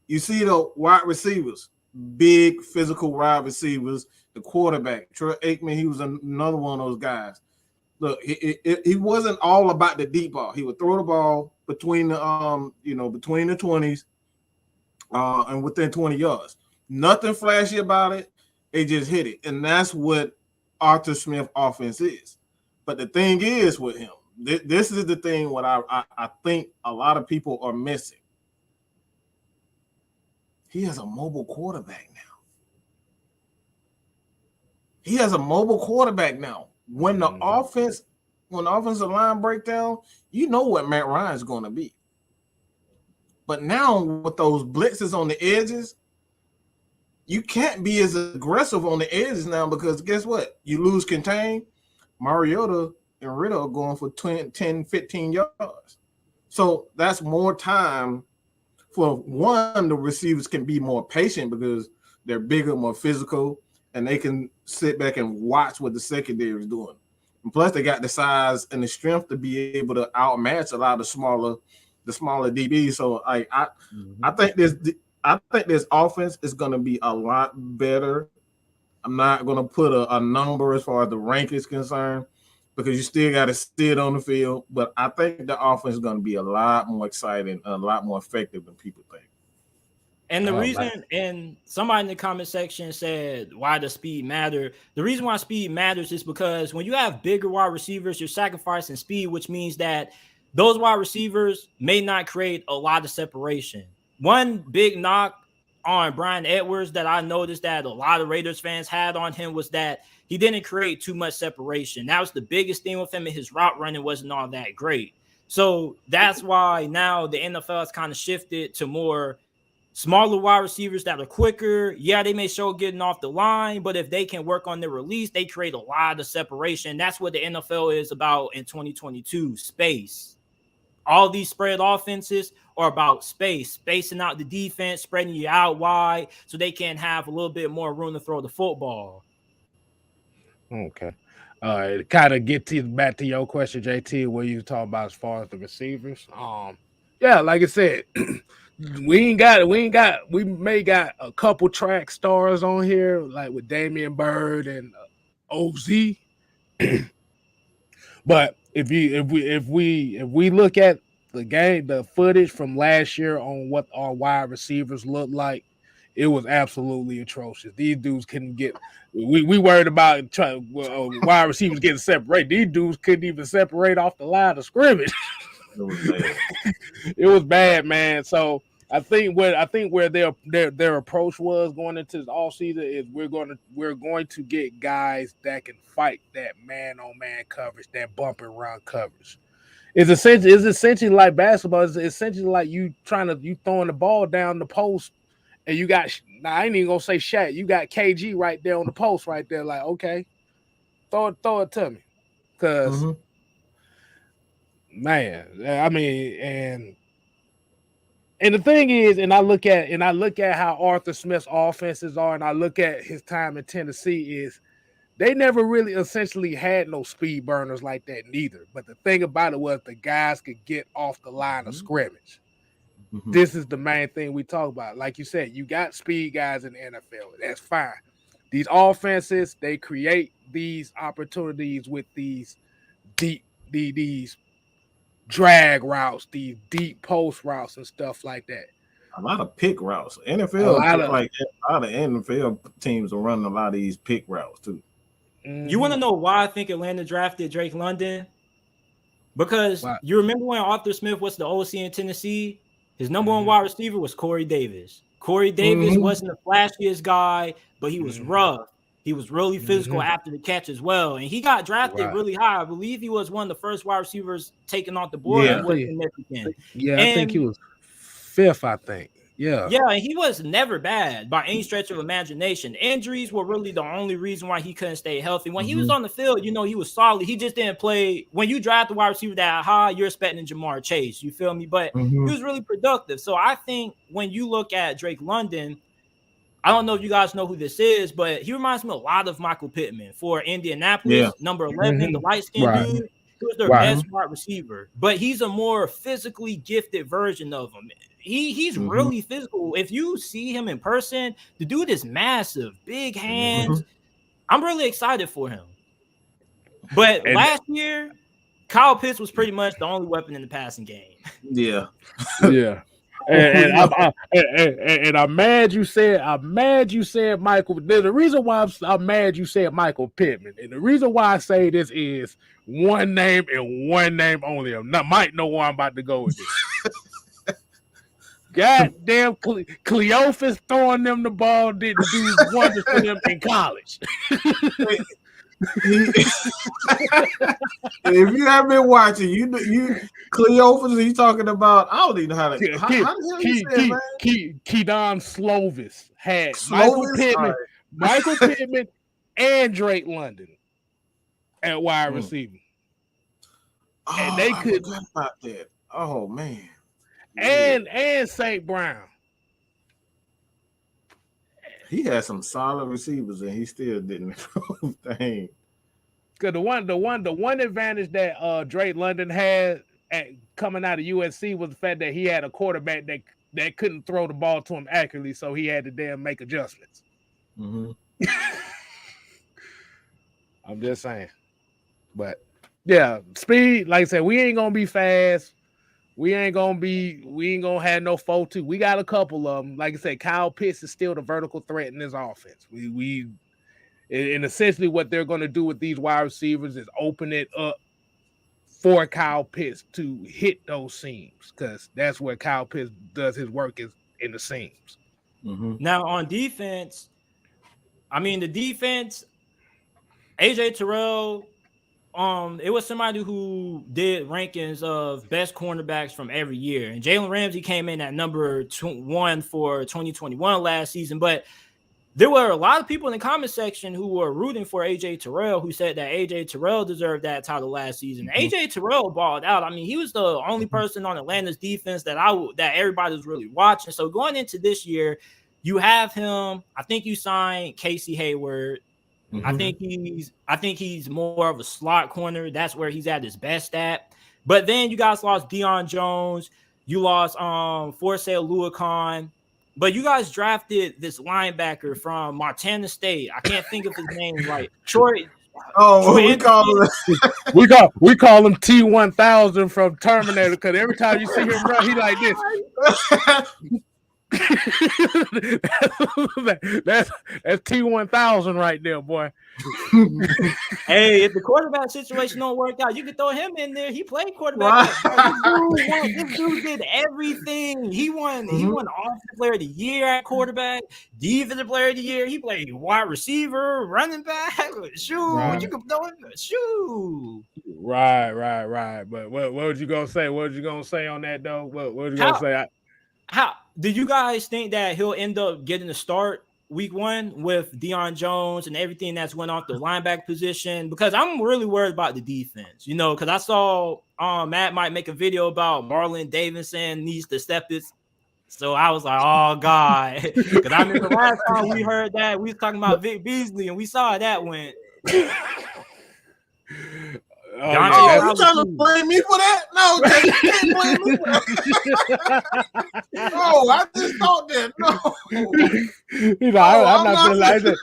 You see the wide receivers, big physical wide receivers, the quarterback, Troy Aikman, he was another one of those guys. Look, he wasn't all about the deep ball. He would throw the ball between the 20s and within 20 yards. Nothing flashy about it. They just hit it. And that's what Arthur Smith offense is. But the thing is with him, this is the thing what I think a lot of people are missing. He has a mobile quarterback now. When the offensive line breakdown, you know what Matt Ryan's going to be. But now with those blitzes on the edges, you can't be as aggressive on the edges now, because guess what? You lose contain. Mariota and Ridder are going for 10, 15 yards. So that's more time for one, the receivers can be more patient because they're bigger, more physical, and they can sit back and watch what the secondary is doing. And plus, they got the size and the strength to be able to outmatch a lot of the smaller DBs. So I think this offense is going to be a lot better. I'm not going to put a number as far as the rank is concerned, because you still got to see it on the field. But I think the offense is going to be a lot more exciting, a lot more effective than people think. And the reason, and somebody in the comment section said, why does speed matter? The reason why speed matters is because when you have bigger wide receivers, you're sacrificing speed, which means that those wide receivers may not create a lot of separation. One big knock on Brian Edwards that I noticed that a lot of Raiders fans had on him was that he didn't create too much separation. That was the biggest thing with him, and his route running wasn't all that great. So that's why now the NFL has kind of shifted to more smaller wide receivers that are quicker. Yeah, they may show getting off the line, but if they can work on their release, they create a lot of separation. That's what the NFL is about in 2022, space. All these spread offenses are about spacing out the defense, spreading you out wide so they can have a little bit more room to throw the football. Okay. Kind of back to your question, JT, where you talk about as far as the receivers. Yeah, like I said, We may got a couple track stars on here, like with Damian Bird and OZ. But if we look at the footage from last year on what our wide receivers look like, it was absolutely atrocious. These dudes couldn't get. We worried about wide receivers getting separated. These dudes couldn't even separate off the line of scrimmage. It was bad, man. So I think where their approach was going into this offseason is we're going to get guys that can fight that man-on-man coverage, that bump and run coverage. It's essentially like basketball. It's essentially like you throwing the ball down the post, and you got. Now I ain't even gonna say Shaq. You got KG right there on the post, right there. Like, okay, throw it to me, because man, I mean, and the thing is, and I look at how Arthur Smith's offenses are, and I look at his time in Tennessee is. They never really essentially had no speed burners like that neither. But the thing about it was the guys could get off the line of scrimmage. This is the main thing we talk about. Like you said, you got speed guys in the NFL. That's fine. These offenses, they create these opportunities with these these drag routes, these deep post routes and stuff like that. A lot of pick routes. NFL, a lot of NFL teams are running a lot of these pick routes too. You want to know why I think Atlanta drafted Drake London? Because you remember when Arthur Smith was the OC in Tennessee, his number one wide receiver was Corey Davis. Corey Davis wasn't the flashiest guy, but he was rough. He was really physical after the catch as well. And he got drafted really high. I believe he was one of the first wide receivers taken off the board. I think he was fifth, I think. Yeah, and he was never bad by any stretch of imagination. Injuries were really the only reason why he couldn't stay healthy. When he was on the field, he was solid. He just didn't play. When you draft the wide receiver that high, you're expecting Jamar Chase. You feel me? But he was really productive. So I think when you look at Drake London, I don't know if you guys know who this is, but he reminds me a lot of Michael Pittman for Indianapolis, number 11, the light-skinned dude. He was their best wide receiver, but he's a more physically gifted version of him. He's really physical. If you see him in person, the dude is massive, big hands. I'm really excited for him. But last year, Kyle Pitts was pretty much the only weapon in the passing game. Yeah. And I'm mad you said Michael. There's a reason why I'm mad you said Michael Pittman. And the reason why I say this is one name and one name only. Mike know where I'm about to go with this. Goddamn, Cleophas throwing them the ball didn't do wonders for them in college. If you haven't been watching, you Cleophas, he's talking about. I don't even know how to. Keydon Slovis had Michael Pittman, and Drake London at wide receiver, and they could about that. Oh man. And St. Brown. He had some solid receivers, and he still didn't improve things. Because the one advantage that Drake London had coming out of USC was the fact that he had a quarterback that couldn't throw the ball to him accurately, so he had to make adjustments. I'm just saying. But yeah, speed. Like I said, we ain't gonna be fast. We ain't gonna have no 4-2. We got a couple of them. Like I said, Kyle Pitts is still the vertical threat in this offense. And essentially what they're gonna do with these wide receivers is open it up for Kyle Pitts to hit those seams, because that's where Kyle Pitts does his work, is in the seams. Now on defense, the defense, AJ Terrell. It was somebody who did rankings of best cornerbacks from every year, and Jalen Ramsey came in at number 1 for 2021 last season. But there were a lot of people in the comment section who were rooting for AJ Terrell, who said that AJ Terrell deserved that title last season. AJ Terrell balled out. He was the only person on Atlanta's defense that everybody was really watching. So going into this year, you have him. I think you signed Casey Hayward. I think he's more of a slot corner. That's where he's at his best at. But then you guys lost Deion Jones. You lost Forsell Luakon. But you guys drafted this linebacker from Montana State. I can't think of his name right. Troy. Oh, we call him T-1000 from Terminator because every time you see him run, he like this. that's T-1000 right there, boy. Hey, if the quarterback situation don't work out, you can throw him in there. He played quarterback. This dude did everything. He won offensive player of the year at quarterback, defensive player of the year. He played wide receiver, running back. Shoot, right. You can throw him. Shoot. Right. But what was you gonna say? What was you gonna say on that though? What was you gonna say? How did you guys think that he'll end up getting a start week 1 with Deion Jones and everything that's went off the linebacker position? Because I'm really worried about the defense, because I saw Matt might make a video about Marlon Davidson needs to step it. So I was like, oh God, because I remember last time we heard that we was talking about Vic Beasley and we saw that went. You trying to blame me for that? No, you can't blame me for that. No, I just thought that. No. I'm not feeling like that.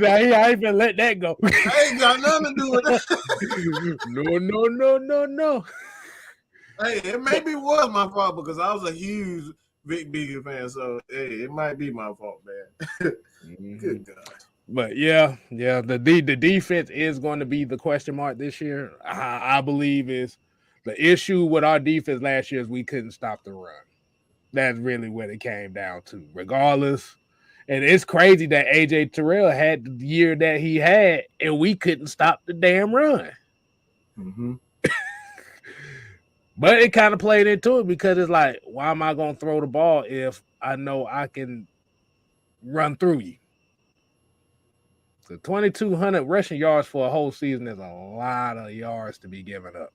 I ain't gonna let that go. I ain't got nothing to do with that. No. Hey, it maybe was my fault because I was a huge Vic Beasley fan, so hey, it might be my fault, man. Good God. But yeah, the defense is going to be the question mark this year. I believe is the issue with our defense last year is we couldn't stop the run. That's really what it came down to, regardless. And it's crazy that AJ Terrell had the year that he had, and we couldn't stop the damn run. Mm-hmm. But it kind of played into it because it's like, why am I going to throw the ball if I know I can run through you? So 2,200 rushing yards for a whole season is a lot of yards to be given up.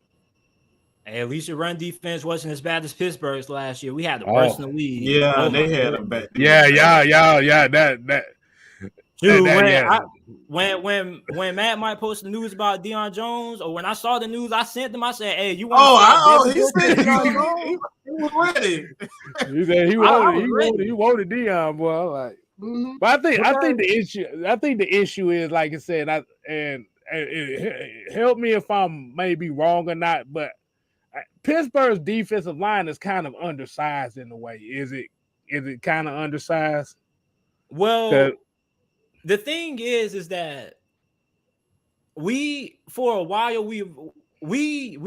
Hey, at least your run defense wasn't as bad as Pittsburgh's last year. We had the worst in the league. Yeah, they had a bad. Yeah. Dude, when Matt might post the news about Deion Jones, or when I saw the news, I sent them. I said, "Hey, you want?" He said he was ready. He said he wanted Deion, boy. Like. Mm-hmm. But I think the issue is, like I said, help me if I'm maybe wrong or not, but Pittsburgh's defensive line is kind of undersized in a way. Is it kind of undersized? Well, the thing is that for a while we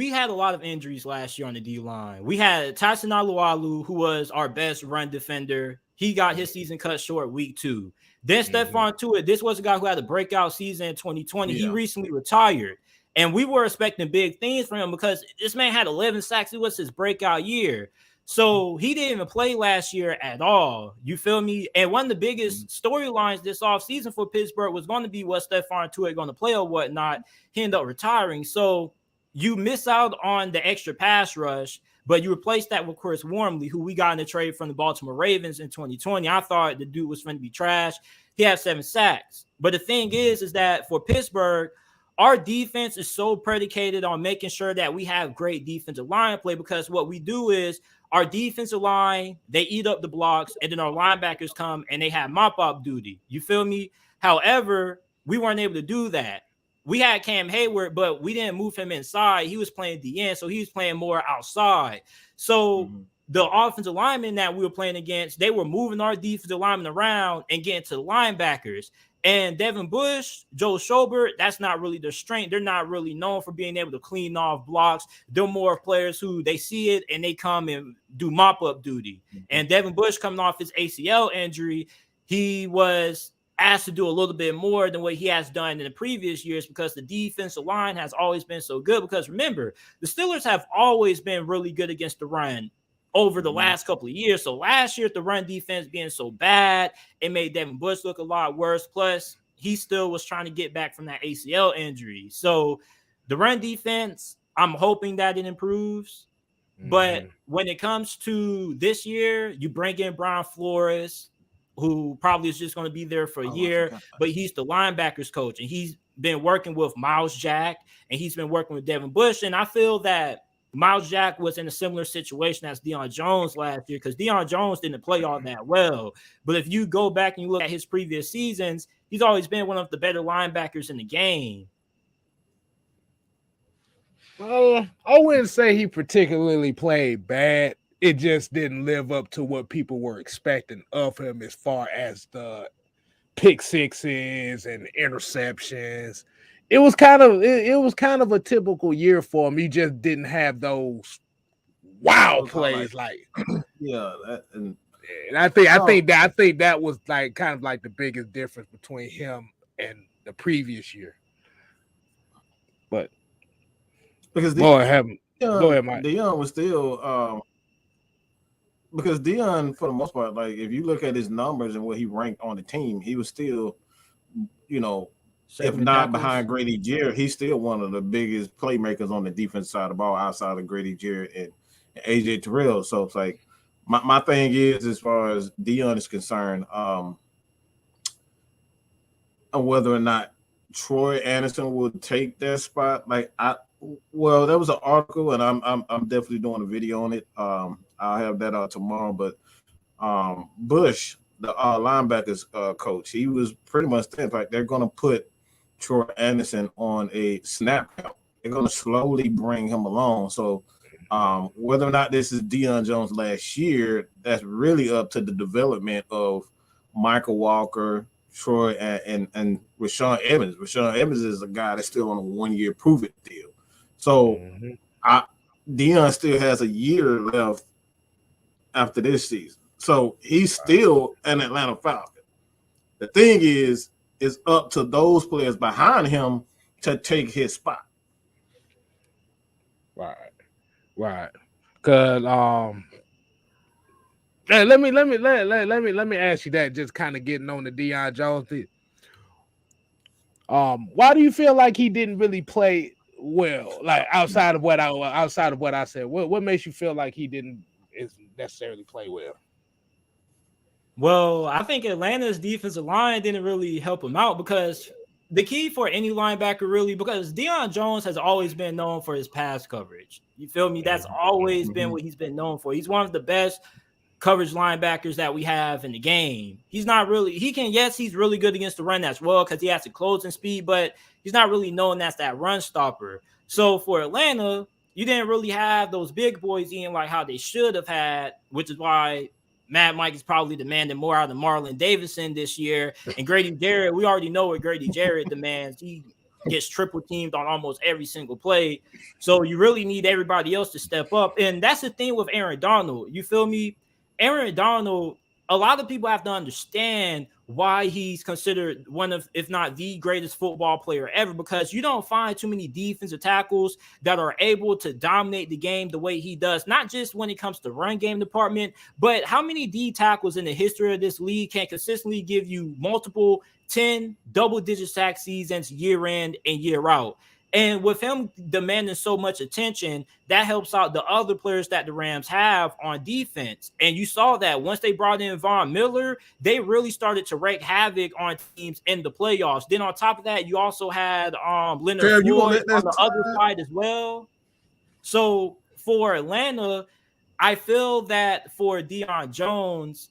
had a lot of injuries last year on the D line. We had Tyson Alualu, who was our best run defender. He got his season cut short week 2. Then Stephon Tuitt, this was a guy who had a breakout season in 2020. Yeah. He recently retired. And we were expecting big things from him because this man had 11 sacks. It was his breakout year. So he didn't even play last year at all. You feel me? And one of the biggest storylines this offseason for Pittsburgh was going to be what Stephon Tuitt going to play or whatnot. He ended up retiring. So you miss out on the extra pass rush, but you replace that with Chris Wormley, who we got in the trade from the Baltimore Ravens in 2020. I thought the dude was going to be trash. He had 7 sacks. But the thing is that for Pittsburgh, our defense is so predicated on making sure that we have great defensive line play, because what we do is our defensive line, they eat up the blocks, and then our linebackers come and they have mop-up duty. You feel me? However, we weren't able to do that. We had Cam Hayward, but we didn't move him inside. He was playing the end, so he was playing more outside. So the offensive linemen that we were playing against, they were moving our defensive linemen around and getting to the linebackers. And Devin Bush, Joe Schobert, that's not really their strength. They're not really known for being able to clean off blocks. They're more players who they see it and they come and do mop-up duty. And Devin Bush, coming off his ACL injury, he was asked to do a little bit more than what he has done in the previous years because the defensive line has always been so good. Because remember, the Steelers have always been really good against the run over the last couple of years. So last year, the run defense being so bad, it made Devin Bush look a lot worse. Plus, he still was trying to get back from that ACL injury. So the run defense, I'm hoping that it improves. But when it comes to this year, you bring in Brian Flores, who probably is just going to be there for a year, but he's the linebackers coach, and he's been working with Miles Jack, and he's been working with Devin Bush. And I feel that Miles Jack was in a similar situation as Deion Jones last year because Deion Jones didn't play all that well. But if you go back and you look at his previous seasons, he's always been one of the better linebackers in the game. I wouldn't say he particularly played bad. It just didn't live up to what people were expecting of him as far as the pick sixes and interceptions. It was kind of a typical year for him. He just didn't have those wow plays like and I think that was like kind of like the biggest difference between him and the previous year. But because Deion was still because Deion, for the most part, like if you look at his numbers and what he ranked on the team, he was still, if not behind Grady Jarrett, he's still one of the biggest playmakers on the defense side of the ball outside of Grady Jarrett and AJ Terrell. So it's like my thing is, as far as Deion is concerned, whether or not Troy Anderson would take that spot, there was an article, and I'm definitely doing a video on it. I'll have that out tomorrow. But Bush, the linebackers coach, he was pretty much saying like they're going to put Troy Anderson on a snap count. They're going to slowly bring him along. So whether or not this is Deion Jones last year, that's really up to the development of Michael Walker, Troy, and Rashawn Evans. Rashawn Evans is a guy that's still on a 1-year prove-it deal. So Deion still has a year left after this season. So he's still an Atlanta Falcon. The thing is, it's up to those players behind him to take his spot. Right. Cause let me ask you that, just kind of getting on the Deion Jones thing. Why do you feel like he didn't really play well? Like outside of what I said, what makes you feel like he didn't necessarily play well? Well, I think Atlanta's defensive line didn't really help him out because the key for any linebacker really, because Deion Jones has always been known for his pass coverage. You feel me? That's always been what he's been known for. He's one of the best coverage linebackers that we have in the game. He's really good against the run as well because he has the closing speed, but he's not really known as that run stopper. So for Atlanta, you didn't really have those big boys in like how they should have had, which is why Mad Mike is probably demanding more out of Marlon Davidson this year. And Grady Jarrett, we already know what Grady Jarrett demands. He gets triple teamed on almost every single play. So you really need everybody else to step up. And that's the thing with Aaron Donald. You feel me? Aaron Donald, a lot of people have to understand why he's considered one of, if not the greatest football player ever, because you don't find too many defensive tackles that are able to dominate the game the way he does, not just when it comes to run game department, but how many D tackles in the history of this league can consistently give you multiple 10 double-digit sack seasons year in and year out. And with him demanding so much attention, that helps out the other players that the Rams have on defense. And you saw that once they brought in Von Miller, they really started to wreak havoc on teams in the playoffs. Then on top of that, you also had Leonard Floyd on the other side as well. So for Atlanta, I feel that for Deion Jones,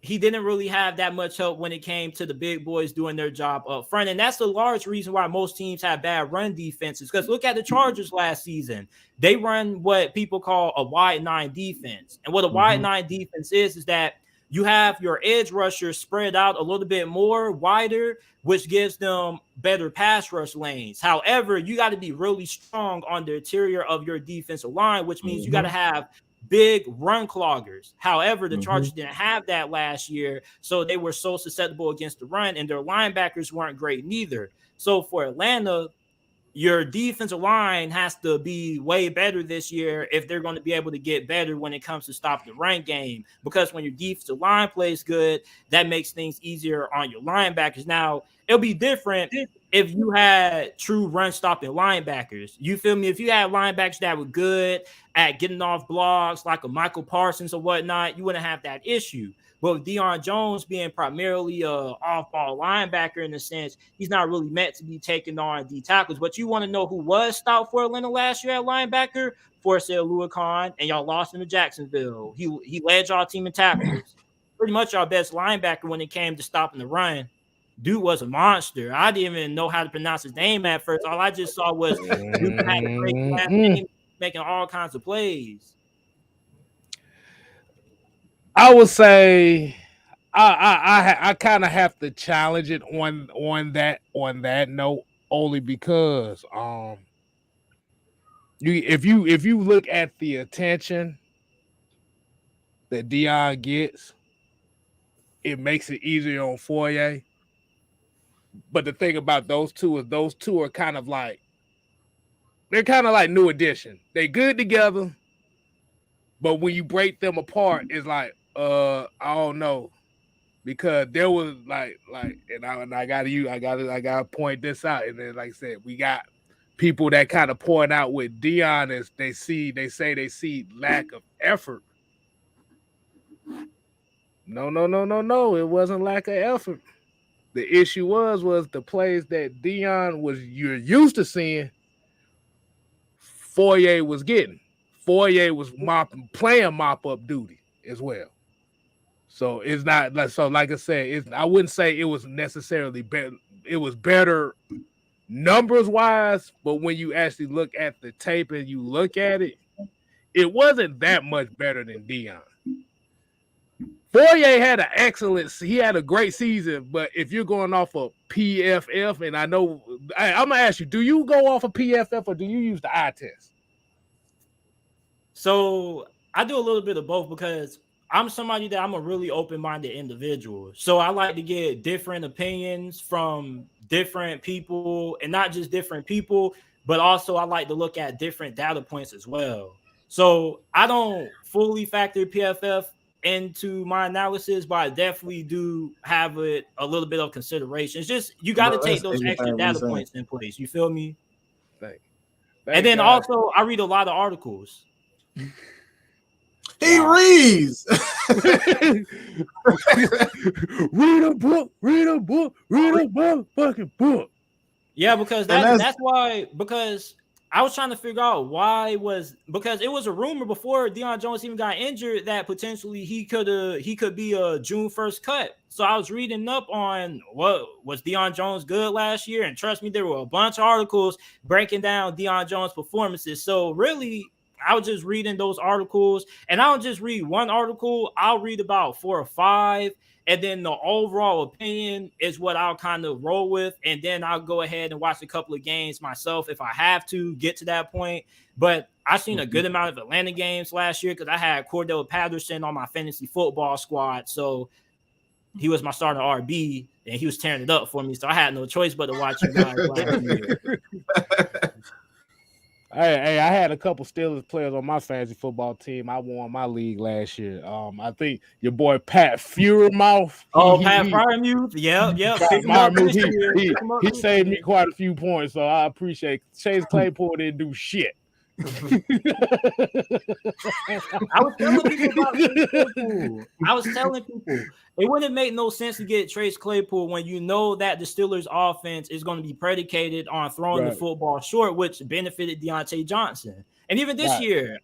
he didn't really have that much help when it came to the big boys doing their job up front. And that's a large reason why most teams have bad run defenses. Because look at the Chargers last season. They run what people call a wide 9 defense. And what a wide 9 defense is that you have your edge rushers spread out a little bit more wider, which gives them better pass rush lanes. However, you got to be really strong on the interior of your defensive line, which means you got to have big run cloggers. However, the Chargers didn't have that last year, so they were so susceptible against the run, and their linebackers weren't great neither. So for Atlanta, your defensive line has to be way better this year if they're going to be able to get better when it comes to stop the run game, because when your defensive line plays good, that makes things easier on your linebackers. Now, It'll be different if you had true run-stopping linebackers. You feel me? If you had linebackers that were good at getting off blocks like a Michael Parsons or whatnot, you wouldn't have that issue. But with Deion Jones being primarily a off-ball linebacker in a sense, he's not really meant to be taking on D tackles. But you want to know who was stout for Atlanta last year at linebacker? Forcell Luakon, and y'all lost him to Jacksonville. He led y'all team in tackles. Pretty much our best linebacker when it came to stopping the run. Dude was a monster. I didn't even know how to pronounce his name at first. All I just saw was dude had a great last name, making all kinds of plays. I would say I kind of have to challenge it on that note, only because if you look at the attention that Deion gets, it makes it easier on Foyer. But the thing about those two are kind of like new addition. They good together, but when you break them apart, it's like I don't know, because there was like and I gotta point this out. And then, like I said, we got people that kind of point out with Deion as they say they see lack of effort. No. It wasn't lack of effort. The issue was the plays that Deion you're used to seeing. Foyer was getting. Foyer was playing mop up duty as well. So it's not like I said. I wouldn't say it was necessarily better. It was better numbers wise, but when you actually look at the tape and you look at it, it wasn't that much better than Deion. Foyer had he had a great season, but if you're going off of PFF, and I know I'm gonna ask you, do you go off of PFF or do you use the eye test? So I do a little bit of both because I'm somebody that I'm a really open-minded individual. So I like to get different opinions from different people, and not just different people, but also I like to look at different data points as well. So I don't fully factor PFF into my analysis, but I definitely do have it a little bit of consideration. It's just you got to take those extra data points in place. You feel me? And then also I read a lot of articles. He reads. Read a book, fucking book. Yeah, because that's why, because I was trying to figure out because it was a rumor before Deion Jones even got injured that potentially he could be a June 1st cut. So I was reading up on what was Deion Jones good last year, and trust me, there were a bunch of articles breaking down Deion Jones' performances. So really, I was just reading those articles, and I don't just read one article. I'll read about 4 or 5, and then the overall opinion is what I'll kind of roll with, and then I'll go ahead and watch a couple of games myself if I have to get to that point. But I've seen a good amount of Atlanta games last year because I had Cordell Patterson on my fantasy football squad, so he was my starting RB, and he was tearing it up for me, so I had no choice but to watch you guys last year. Hey, I had a couple Steelers players on my fantasy football team. I won my league last year. I think your boy Pat Freiermuth. Pat Freiermuth. Yeah. He saved me quite a few points, so I appreciate it. Chase Claypool didn't do shit. I was telling people it wouldn't make no sense to get Chase Claypool when you know that the Steelers offense is going to be predicated on throwing the football short, which benefited Deontay Johnson. And even this year,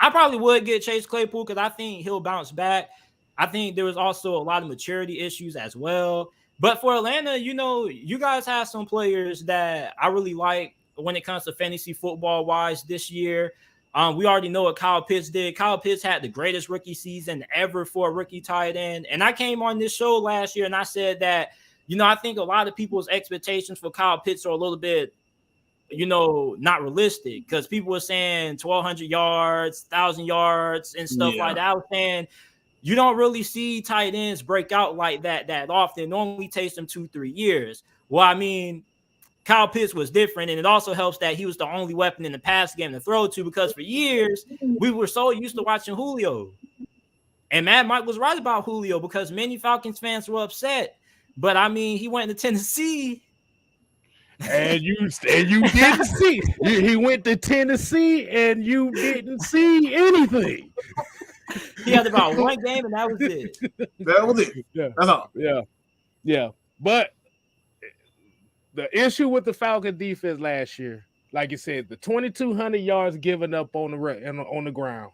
I probably would get Chase Claypool because I think he'll bounce back. I think there was also a lot of maturity issues as well. But for Atlanta, you guys have some players that I really like when it comes to fantasy football wise this year. We already know what Kyle Pitts did. Kyle Pitts had the greatest rookie season ever for a rookie tight end. And I came on this show last year and I said that, I think a lot of people's expectations for Kyle Pitts are a little bit, not realistic because people were saying 1,200 yards, 1,000 yards and stuff like that. I was saying you don't really see tight ends break out like that often. It normally takes them 2-3 years. Well, I mean, Kyle Pitts was different, and it also helps that he was the only weapon in the pass game to throw to because for years we were so used to watching Julio. And Mad Mike was right about Julio because many Falcons fans were upset But I mean, he went to Tennessee. And you didn't see. He went to Tennessee, and you didn't see anything. He had about one game, and that was it. That was it. Yeah, that's all. Yeah. But the issue with the Falcon defense last year, like you said, the 2,200 yards given up on the ground,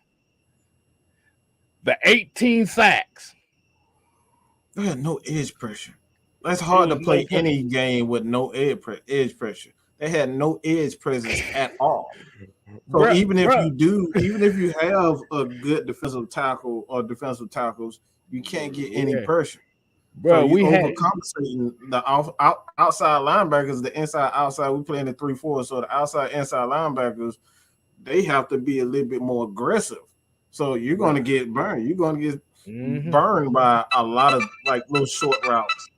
the 18 sacks. They had no edge pressure. That's hard to play any game with no edge pressure. They had no edge presence at all. So even if you have a good defensive tackle or defensive tackles, you can't get any pressure. Bro, so we overcompensating the outside linebackers, the inside outside. We play in the 3-4, so the outside inside linebackers, they have to be a little bit more aggressive. So you're going to get burned. You're going to get burned by a lot of like little short routes.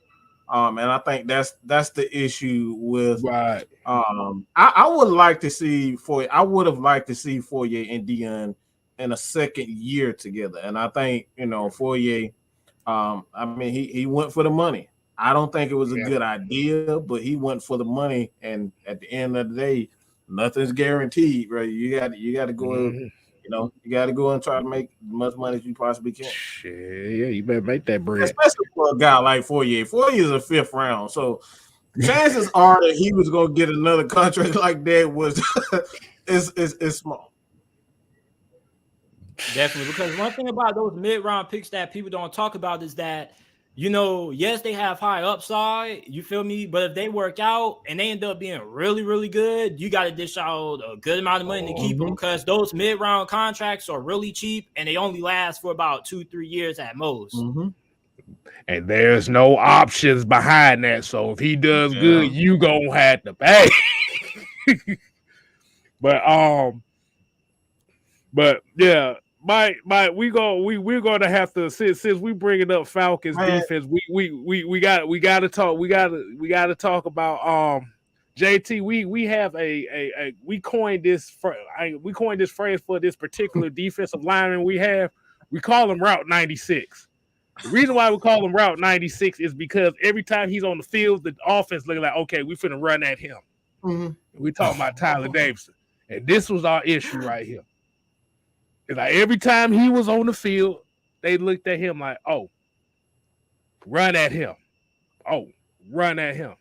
And I think that's the issue with. Right. I would like to see Foye. I would have liked to see Foye and Dion in a second year together. And I think Foye. I mean, he went for the money. I don't think it was a good idea, but he went for the money. And at the end of the day, nothing's guaranteed, right? You got to go. You got to go and try to make as much money as you possibly can. Shit, yeah, you better make that bread. Especially for a guy like Foye. Foye is a 5th round, so chances are that he was going to get another contract like that was is small. Definitely, because one thing about those mid-round picks that people don't talk about is that, yes, they have high upside, you feel me? But if they work out and they end up being really, really good, you got to dish out a good amount of money to keep them, because those mid-round contracts are really cheap and they only last for about 2-3 years at most. And there's no options behind that. So if he does good, you gonna have to pay. But yeah. Mike, we're gonna have to since we bringing up Falcons defense, we gotta talk about JT. We have we coined this phrase for this particular defensive lineman we have. We call him Route 96. The reason why we call him Route 96 is because every time he's on the field, the offense looking like, okay, we finna run at him. We talking about Tyler Davidson, and this was our issue right here. It's like every time he was on the field, they looked at him like, oh, run at him. Oh, run at him.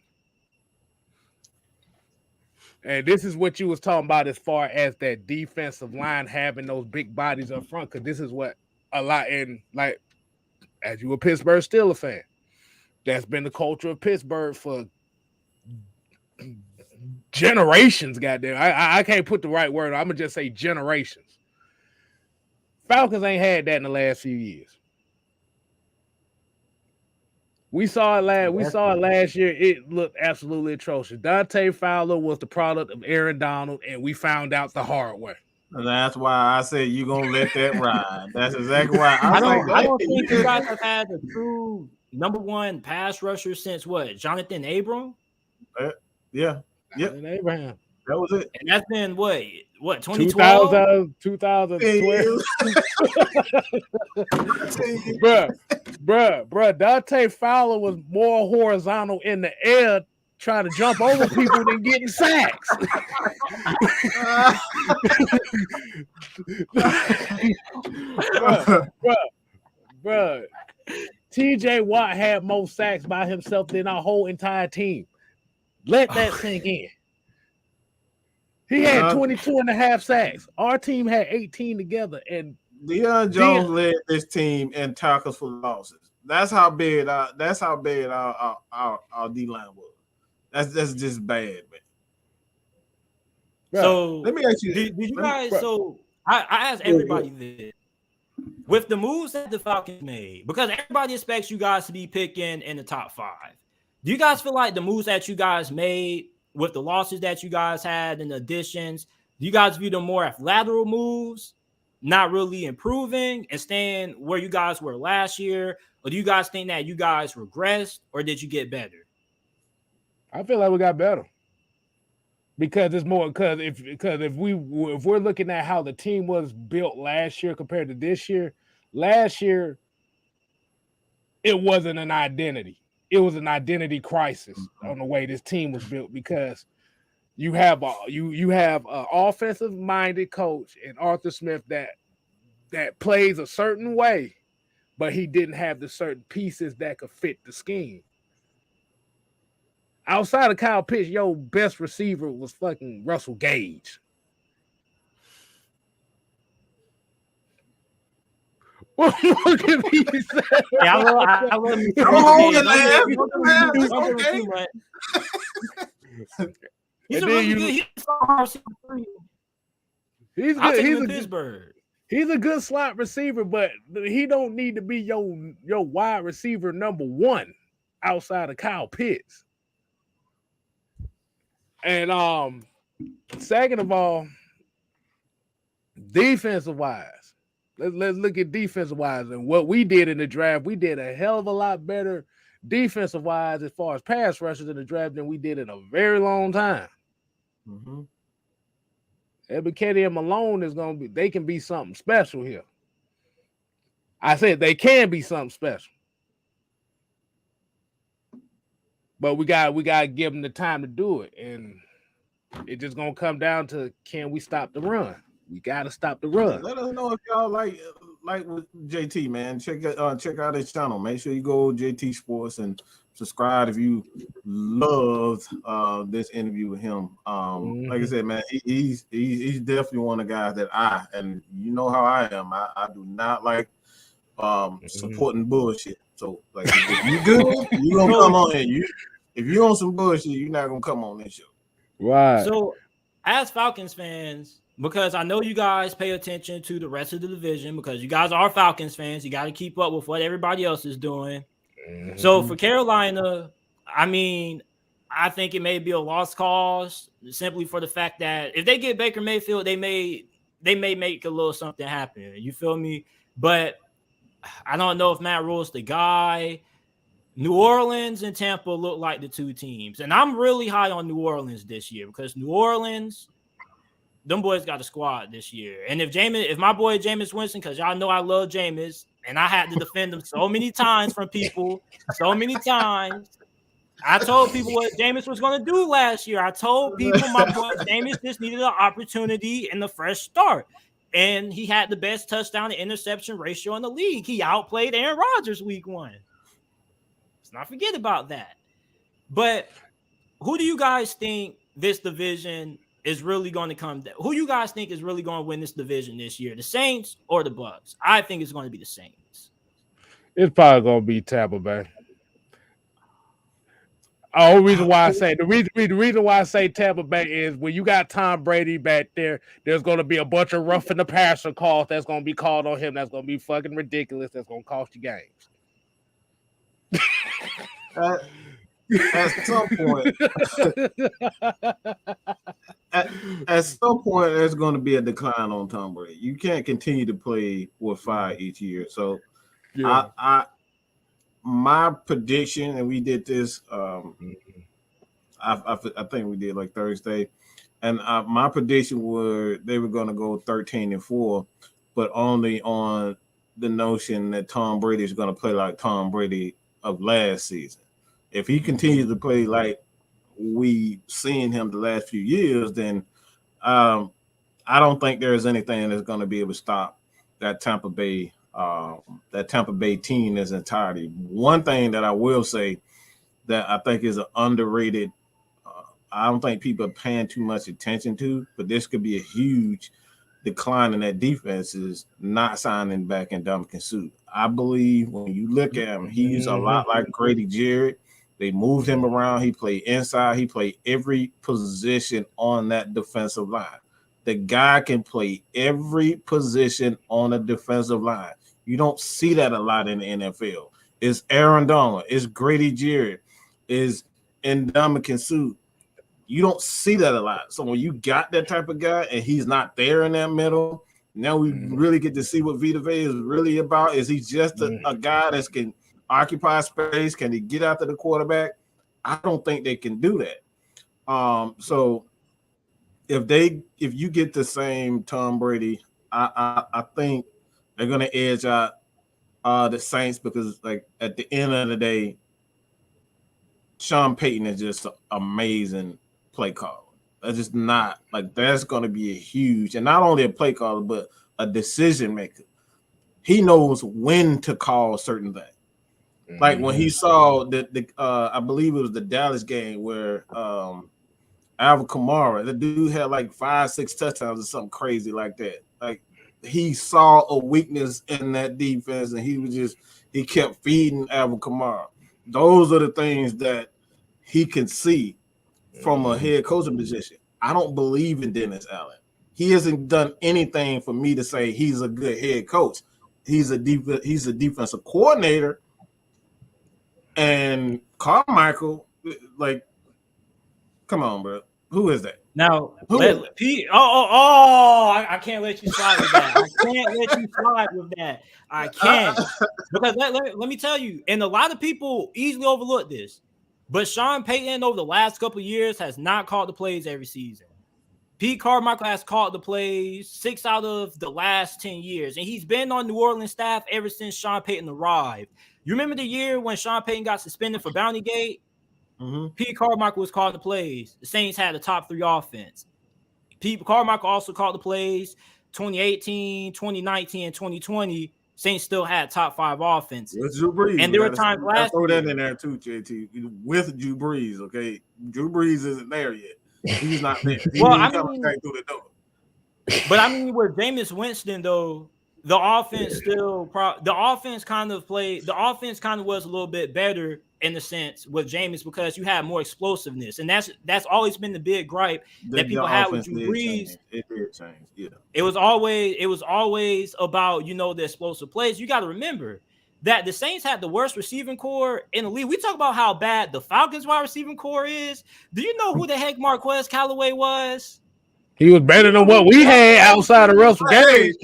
And this is what you was talking about as far as that defensive line having those big bodies up front, because this is what a lot, and like, as you a Pittsburgh Steelers fan, that's been the culture of Pittsburgh for generations, goddamn. I can't put the right word. I'm going to just say generations. Falcons ain't had that in the last few years. We saw it last year. It looked absolutely atrocious. Dante Fowler was the product of Aaron Donald, and we found out the hard way. And that's why I said you're gonna let that ride. That's exactly why I don't think you guys have had a true number one pass rusher since what? Jonathan Abram? Yeah. Abraham. That was it. And that's been what 2012? 2012. Bruh, Dante Fowler was more horizontal in the air trying to jump over people than getting sacks. Bruh. TJ Watt had more sacks by himself than our whole entire team. Let that sink in. He had 22 and a half sacks. Our team had 18 together. And Deion Jones led this team in tackles for losses. That's how bad our D line was. That's just bad, man. So let me ask you: did you guys? So I asked everybody this. With the moves that the Falcons made, because everybody expects you guys to be picking in the top 5. Do you guys feel like the moves that you guys made with the losses that you guys had and the additions, do you guys view them more as lateral moves, not really improving and staying where you guys were last year? Or do you guys think that you guys regressed, or did you get better? I feel like we got better. Because it's more if we're looking at how the team was built last year compared to this year, last year it wasn't an identity. it was an identity crisis on the way this team was built, because you have a offensive minded coach in Arthur Smith that plays a certain way, but he didn't have the certain pieces that could fit the scheme. Outside of Kyle Pitts, your best receiver was fucking Russell Gage. What can he say? Yeah, I love me. He's a really good. He's good. Pittsburgh. He's a good slot receiver, but he don't need to be your wide receiver number one outside of Kyle Pitts. And second of all, defensive wise, let's look at defensive wise and what we did in the draft. We did a hell of a lot better defensive wise as far as pass rushers in the draft than we did in a very long time. Mm-hmm. Ebiketie and Malone they can be something special here. I said they can be something special. But we got to give them the time to do it. And it's just going to come down to, can we stop the run? We got to stop the run. Let us know if y'all like with JT, man. Check out his channel. Make sure you go JT Sports and subscribe if you love this interview with him. Like I said, man, he's definitely one of the guys that and you know how I am. I do not like supporting bullshit. So like if you good, you gonna come on here. If you on some bullshit, you're not gonna come on this show. Right. So as Falcons fans, because I know you guys pay attention to the rest of the division, because you guys are Falcons fans, you got to keep up with what everybody else is doing. Mm-hmm. So for Carolina, I mean, I think it may be a lost cause simply for the fact that if they get Baker Mayfield, they may make a little something happen. You feel me? But I don't know if Matt Rule's the guy. New Orleans and Tampa look like the two teams. And I'm really high on New Orleans this year, because New Orleans, them boys got a squad this year. And if my boy Jameis Winston, because y'all know I love Jameis, and I had to defend him so many times from people, so many times. I told people what Jameis was going to do last year. I told people my boy Jameis just needed an opportunity and a fresh start. And he had the best touchdown to interception ratio in the league. He outplayed Aaron Rodgers week 1. Let's not forget about that. But who do you guys think this division is really going to come down? Who you guys think is really going to win this division this year? The Saints or the Bucs? I think it's going to be the Saints. It's probably going to be Tampa Bay. The reason why I say Tampa Bay is when you got Tom Brady back there, there's going to be a bunch of roughing the passer calls that's going to be called on him. That's going to be fucking ridiculous. That's going to cost you games. At some point, at some point, there's going to be a decline on Tom Brady. You can't continue to play with 5 each year. So, yeah. My prediction, and we did this. I think we did like Thursday, and my prediction were they were going to go 13-4, but only on the notion that Tom Brady is going to play like Tom Brady of last season. If he continues to play like we've seen him the last few years, then I don't think there's anything that's going to be able to stop that Tampa Bay team in its entirety. One thing that I will say that I think is an underrated, I don't think people are paying too much attention to, but this could be a huge decline in that defense, is not signing back in Ndamukong Suh. I believe when you look at him, he's a lot like Grady Jarrett. They moved him around. He played inside. He played every position on that defensive line. The guy can play every position on a defensive line. You don't see that a lot in the NFL. It's Aaron Donald. It's Grady Jarrett. It's Ndamukong Suh. You don't see that a lot. So when you got that type of guy and he's not there in that middle, now we really get to see what Vita Vea is really about. Is he just a guy that can occupy space? Can he get after the quarterback? I don't think they can do that. So if you get the same Tom Brady, I think they're going to edge out the Saints, because like at the end of the day, Sean Payton is just an amazing play caller. That's just not like that's going to be a huge, and not only a play caller, but a decision maker. He knows when to call certain things. Mm-hmm. Like when he saw the I believe it was the Dallas game where Alvin Kamara, the dude had like 5-6 touchdowns or something crazy like that. Like he saw a weakness in that defense, and he kept feeding Alvin Kamara. Those are the things that he can see from a head coaching position. I don't believe in Dennis Allen. He hasn't done anything for me to say he's a good head coach. He's a defensive coordinator. And Carmichael, like, come on, bro. Who is that? Now, I can't let you slide with that. I can't. Because let me tell you, and a lot of people easily overlook this, but Sean Payton over the last couple of years has not called the plays every season. Pete Carmichael has called the plays 6 out of the last 10 years, and he's been on New Orleans staff ever since Sean Payton arrived. You remember the year when Sean Payton got suspended for Bounty Gate? Mm-hmm. Pete Carmichael was calling the plays. The Saints had the top 3 offense. Pete Carmichael also called the plays 2018, 2019, and 2020. Saints still had top 5 offenses. With Drew Brees. And there were times last year. Throw that in there too, JT. With Drew Brees, okay? Drew Brees isn't there yet. He's not there. Coming through the door. But I mean, with Jameis Winston, though, the offense kind of was a little bit better in the sense with Jameis because you had more explosiveness, and that's always been the big gripe that people had with Drew Brees. It did change, yeah. It was always about the explosive plays. You got to remember that the Saints had the worst receiving core in the league. We talk about how bad the Falcons wide receiving core is. Do you know who the heck Marquez Callaway was? He was better than what we had outside of Russell Gage.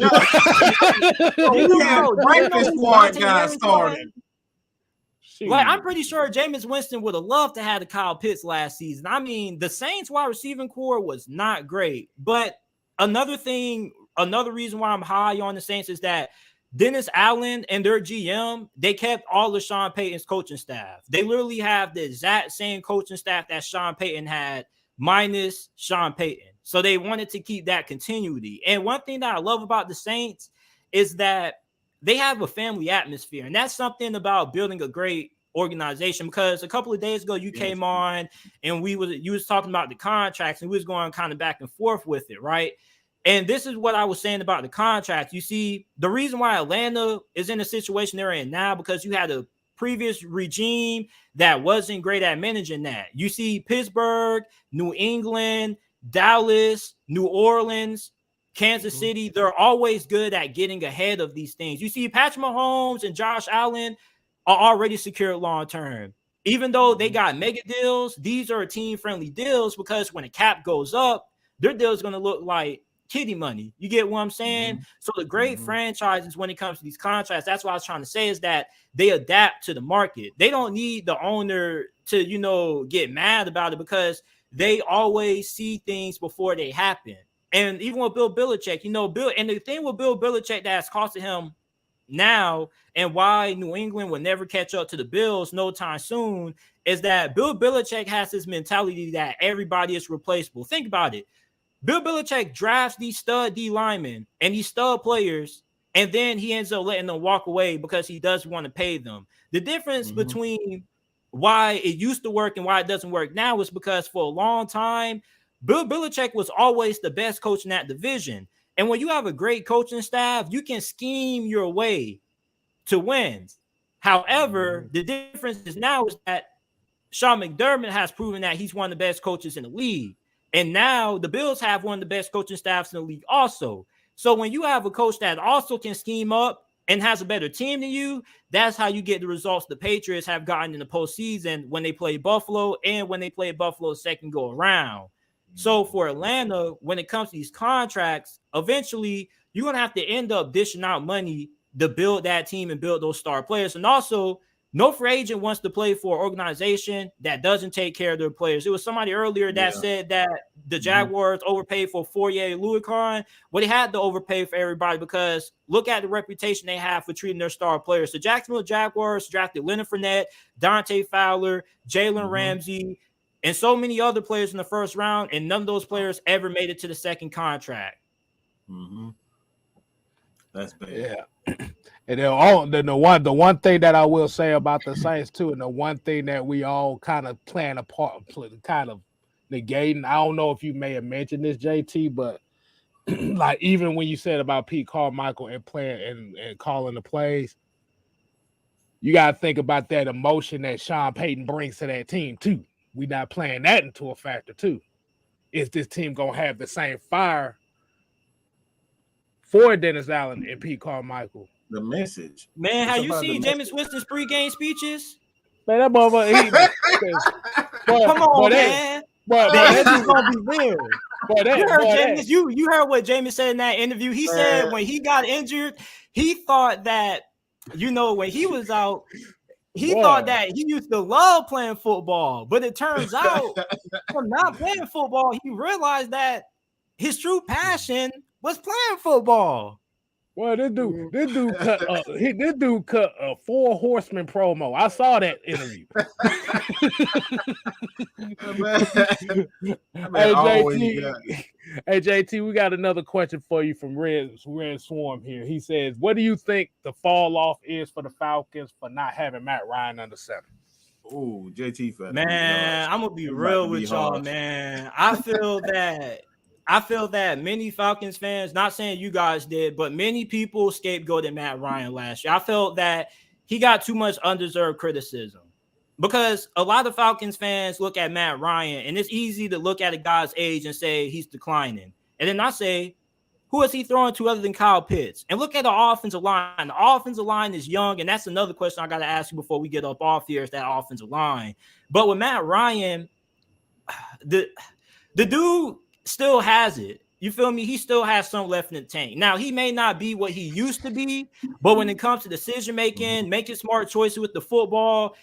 Like, I'm pretty sure Jameis Winston would have loved to have the Kyle Pitts last season. I mean, the Saints wide receiving core was not great. But another reason why I'm high on the Saints is that Dennis Allen and their GM, they kept all of Sean Payton's coaching staff. They literally have the exact same coaching staff that Sean Payton had, minus Sean Payton. So they wanted to keep that continuity. And one thing that I love about the Saints is that they have a family atmosphere. And that's something about building a great organization, because a couple of days ago you came on and you was talking about the contracts, and we was going kind of back and forth with it, right? And this is what I was saying about the contract. You see, the reason why Atlanta is in the situation they're in now, because you had a previous regime that wasn't great at managing that. You see Pittsburgh, New England, Dallas, New Orleans, Kansas City, they're always good at getting ahead of these things. You see Patrick Mahomes and Josh Allen are already secured long-term. Even though they got mega deals, these are team-friendly deals, because when the cap goes up, their deal is going to look like kitty money. You get what I'm saying? Mm-hmm. So the great franchises, when it comes to these contracts, that's what I was trying to say, is that they adapt to the market. They don't need the owner to, get mad about it, because they always see things before they happen. And even with Bill Belichick, and the thing with Bill Belichick that's costing him now, and why New England will never catch up to the Bills no time soon, is that Bill Belichick has this mentality that everybody is replaceable. Think about it. Bill Belichick drafts these stud D linemen and these stud players, and then he ends up letting them walk away because he doesn't want to pay them. The difference between why it used to work and why it doesn't work now is because for a long time, Bill Belichick was always the best coach in that division. And when you have a great coaching staff, you can scheme your way to wins. However, the difference is now is that Sean McDermott has proven that he's one of the best coaches in the league. And now the Bills have one of the best coaching staffs in the league also. So when you have a coach that also can scheme up and has a better team than you, that's how you get the results the Patriots have gotten in the postseason when they play Buffalo and when they play Buffalo second go around. So for Atlanta, when it comes to these contracts, eventually you're going to have to end up dishing out money to build that team and build those star players. And also, No free agent wants to play for an organization that doesn't take care of their players. It was somebody earlier that said that the Jaguars overpaid for Fourier and Louis-Caron. Well, they had to overpay for everybody because look at the reputation they have for treating their star players. The Jacksonville Jaguars drafted Leonard Fournette, Dante Fowler, Jalen Ramsey, and so many other players in the first round, and none of those players ever made it to the second contract. That's bad. Yeah. And then the one thing that I will say about the Saints too, and the one thing that we all kind of playing a part, kind of negating. I don't know if you may have mentioned this, JT, but like even when you said about Pete Carmichael and playing and calling the plays, you got to think about that emotion that Sean Payton brings to that team too. We not playing that into a factor too. Is this team gonna have the same fire for Dennis Allen and Pete Carmichael? The message, man. Have you seen Jameis Winston's pregame speeches? Man, that motherfucker. Come on, man. But this is gonna be weird. You heard what Jameis said in that interview. He said when he got injured, he thought that when he was out, he thought that he used to love playing football. But it turns out from not playing football, he realized that his true passion was playing football. Well, this dude cut a 4 Horsemen promo. I saw that interview. Hey JT, we got another question for you from Red Swarm here. He says, "What do you think the fall off is for the Falcons for not having Matt Ryan under center?" Oh, JT, man, I'm gonna be real with y'all, man. I feel that many Falcons fans, not saying you guys did, but many people scapegoated Matt Ryan last year. I felt that he got too much undeserved criticism because a lot of Falcons fans look at Matt Ryan, and it's easy to look at a guy's age and say he's declining. And then I say, who is he throwing to other than Kyle Pitts? And look at the offensive line. The offensive line is young, and that's another question I got to ask you before we get up off here is that offensive line. But with Matt Ryan, the dude still has it. You feel me? He still has some left in the tank. Now, he may not be what he used to be, but when it comes to decision making, making smart choices with the football,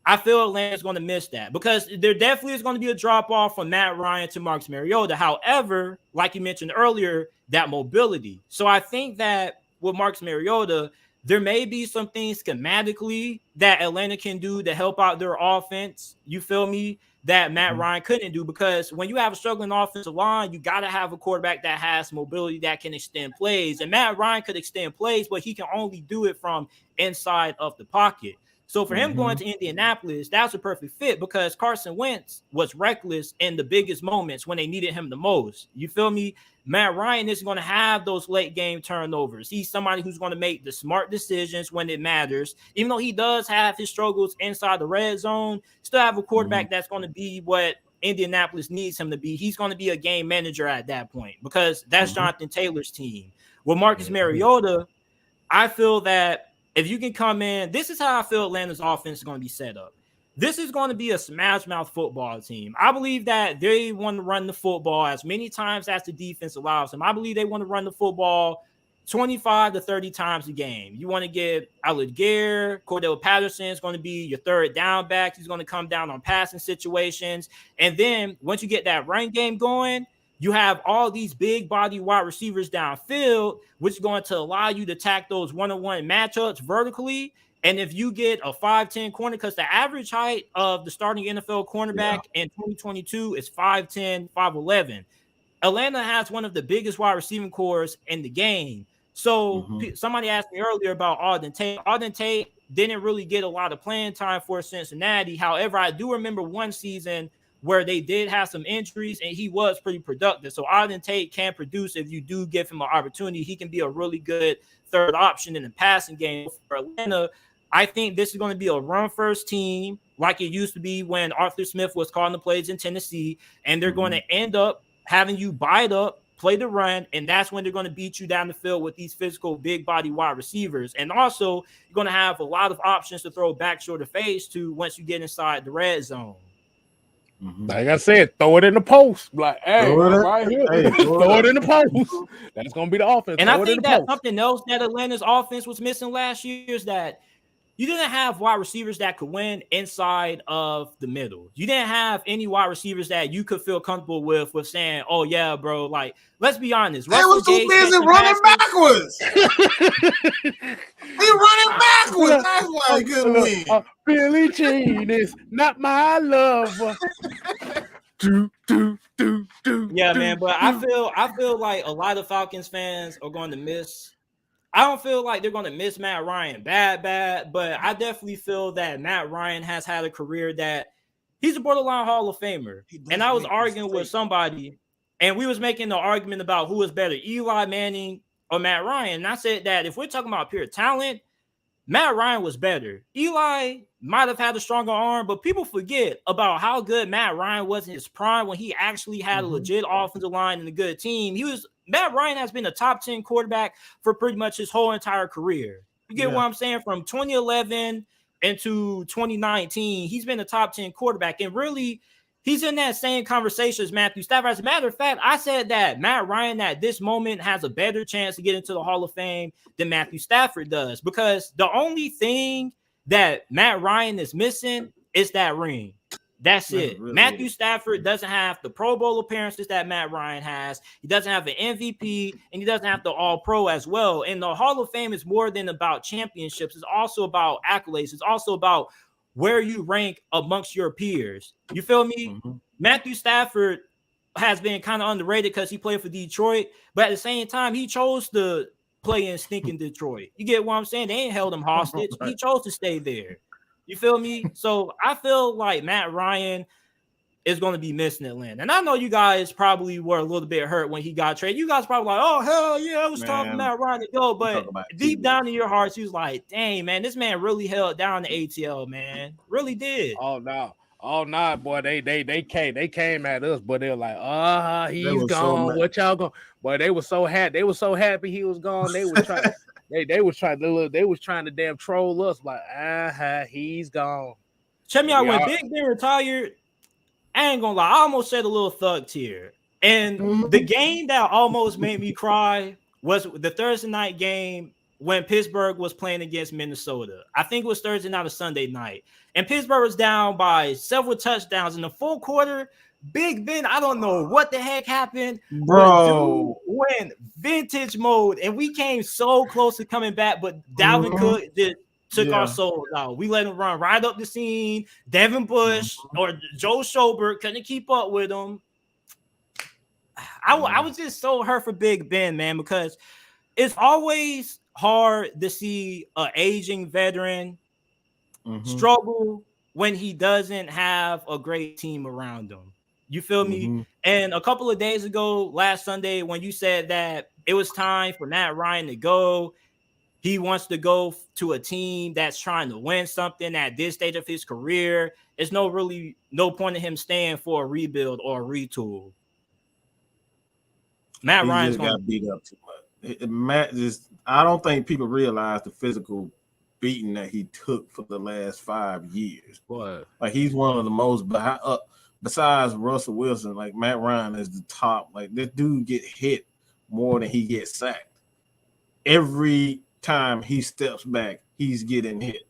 I feel Atlanta's going to miss that because there definitely is going to be a drop off from Matt Ryan to Marcus Mariota. However, like you mentioned earlier, that mobility. So I think that with Marcus Mariota, there may be some things schematically that Atlanta can do to help out their offense. You feel me? That Matt Ryan couldn't do because when you have a struggling offensive line, you got to have a quarterback that has mobility that can extend plays. And Matt Ryan could extend plays, but he can only do it from inside of the pocket. So for him going to Indianapolis, that's a perfect fit because Carson Wentz was reckless in the biggest moments when they needed him the most. You feel me? Matt Ryan isn't going to have those late game turnovers. He's somebody who's going to make the smart decisions when it matters. Even though he does have his struggles inside the red zone, still have a quarterback that's going to be what Indianapolis needs him to be. He's going to be a game manager at that point because that's Jonathan Taylor's team. With Marcus Mariota, I feel that if you can come in, this is how I feel Atlanta's offense is going to be set up. This is going to be a smash mouth football team. I believe that they want to run the football as many times as the defense allows them. I believe they want to run the football 25 to 30 times a game. You want to get Alligator, Cordell Patterson is going to be your third down back. He's going to come down on passing situations. And then once you get that run game going, you have all these big body wide receivers downfield, which is going to allow you to attack those one-on-one matchups vertically. And if you get a 5'10 corner, because the average height of the starting NFL cornerback in 2022 is 5'10, 5'11. Atlanta has one of the biggest wide receiving cores in the game. So somebody asked me earlier about Auden Tate. Auden Tate didn't really get a lot of playing time for Cincinnati. However, I do remember one season where they did have some injuries and he was pretty productive. So Auden Tate can produce if you do give him an opportunity. He can be a really good third option in the passing game for Atlanta. I think this is going to be a run-first team like it used to be when Arthur Smith was calling the plays in Tennessee, and they're going to end up having you bite up, play the run, and that's when they're going to beat you down the field with these physical big-body wide receivers. And also, you're going to have a lot of options to throw back short of face to once you get inside the red zone. Like I said, throw it in the post. Like, hey, right here. Throw it in the post. That's going to be the offense. And I think that something else that Atlanta's offense was missing last year is that you didn't have wide receivers that could win inside of the middle. You didn't have any wide receivers that you could feel comfortable with saying, "Oh yeah, bro." Like, let's be honest. They was too busy running backwards. He running backwards. That's why he couldn't win. Billie Jean is not my lover. Yeah, man. But I feel like a lot of Falcons fans are going to miss. I don't feel like they're going to miss Matt Ryan bad, but I definitely feel that Matt Ryan has had a career that he's a borderline Hall of Famer. And I was arguing with somebody, and we was making the argument about who is better, Eli Manning or Matt Ryan. And I said that if we're talking about pure talent, Matt Ryan was better. Eli might have had a stronger arm, but people forget about how good Matt Ryan was in his prime when he actually had a legit offensive line and a good team. Matt Ryan has been a top 10 quarterback for pretty much his whole entire career. You get what I'm saying? From 2011 into 2019, he's been a top 10 quarterback. And really, he's in that same conversation as Matthew Stafford. As a matter of fact, I said that Matt Ryan at this moment has a better chance to get into the Hall of Fame than Matthew Stafford does, because the only thing that Matt Ryan is missing is that ring. That's it. Really Matthew Stafford doesn't have the Pro Bowl appearances that Matt Ryan has. He doesn't have an MVP, and he doesn't have the All-Pro as well. And the Hall of Fame is more than about championships. It's also about accolades. It's also about where you rank amongst your peers. You feel me? Matthew Stafford has been kind of underrated because he played for Detroit, but at the same time, he chose to play in stinking Detroit. You get what I'm saying? They ain't held him hostage. He chose to stay there. You feel me? So I feel like Matt Ryan is going to be missing Atlanta. And I know you guys probably were a little bit hurt when he got traded. You guys probably like, oh, hell yeah, it was time for Matt Ryan to go. But deep down in your hearts, he was like, dang, man, this man really held down the ATL, man. Really did. Oh, no, boy. They came at us, but they were like, he's gone. What y'all going? Boy, they were so happy. They were so happy he was gone. They were trying They was trying to damn troll us like, he's gone. Check me out. When Big Ben retired, I ain't gonna lie, I almost shed a little thug tear. And the game that almost made me cry was the Thursday night game when Pittsburgh was playing against Minnesota. I think it was Thursday night or Sunday night. And Pittsburgh was down by several touchdowns in the full quarter. Big Ben, I don't know what the heck happened, bro. Went vintage mode, and we came so close to coming back, but Dalvin Cook just took our souls out. We let him run right up the scene. Devin Bush or Joe Schobert couldn't keep up with him. I was just so hurt for Big Ben, man, because it's always hard to see an aging veteran struggle when he doesn't have a great team around him. You feel me? And a couple of days ago, last Sunday, when you said that it was time for Matt Ryan to go, he wants to go to a team that's trying to win something at this stage of his career. There's no point in him staying for a rebuild or a retool. Matt Ryan's got beat up too much. I don't think people realize the physical beating that he took for the last 5 years. What? Like, he's one of the most besides Russell Wilson, like Matt Ryan is the top. Like, this dude get hit more than he gets sacked. Every time he steps back, he's getting hit.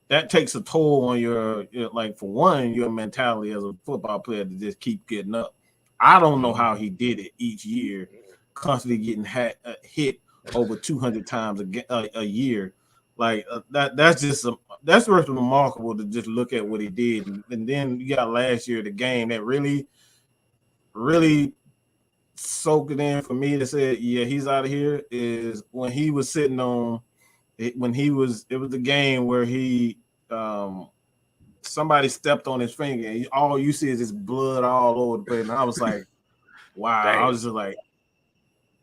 That takes a toll on your for one, your mentality as a football player to just keep getting up. I don't know how he did it each year, constantly getting hit over 200 times a year. Like that's remarkable to just look at what he did. And then you got last year, the game that really, really soaked it in for me to say, yeah, he's out of here, is when he was sitting on it, it was the game where he somebody stepped on his finger and all you see is his blood all over the place. And I was like, wow. Damn. I was just like,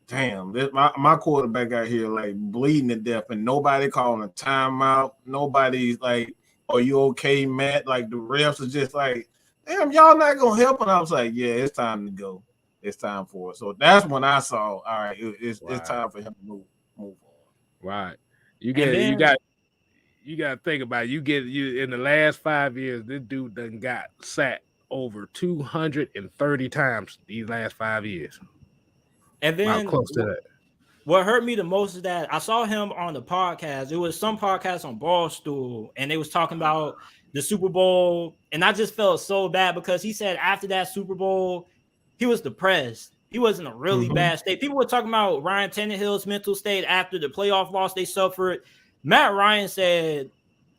damn, my quarterback out here like bleeding to death and nobody calling a timeout. Nobody's like, are you okay, Matt? Like, the refs are just like, damn, y'all not gonna help. And I was like, yeah, it's time to go. It's time for it. So that's when I saw, all right, it's time for him to move on. Right. You got to think about it. You in the last 5 years, this dude done got sacked over 230 times these last 5 years. And then close to that. what hurt me the most is that I saw him on the podcast. It was some podcast on Barstool, and they was talking about the Super Bowl, and I just felt so bad because he said after that Super Bowl, he was depressed. He was in a really bad state. People were talking about Ryan Tannehill's mental state after the playoff loss they suffered. Matt Ryan said,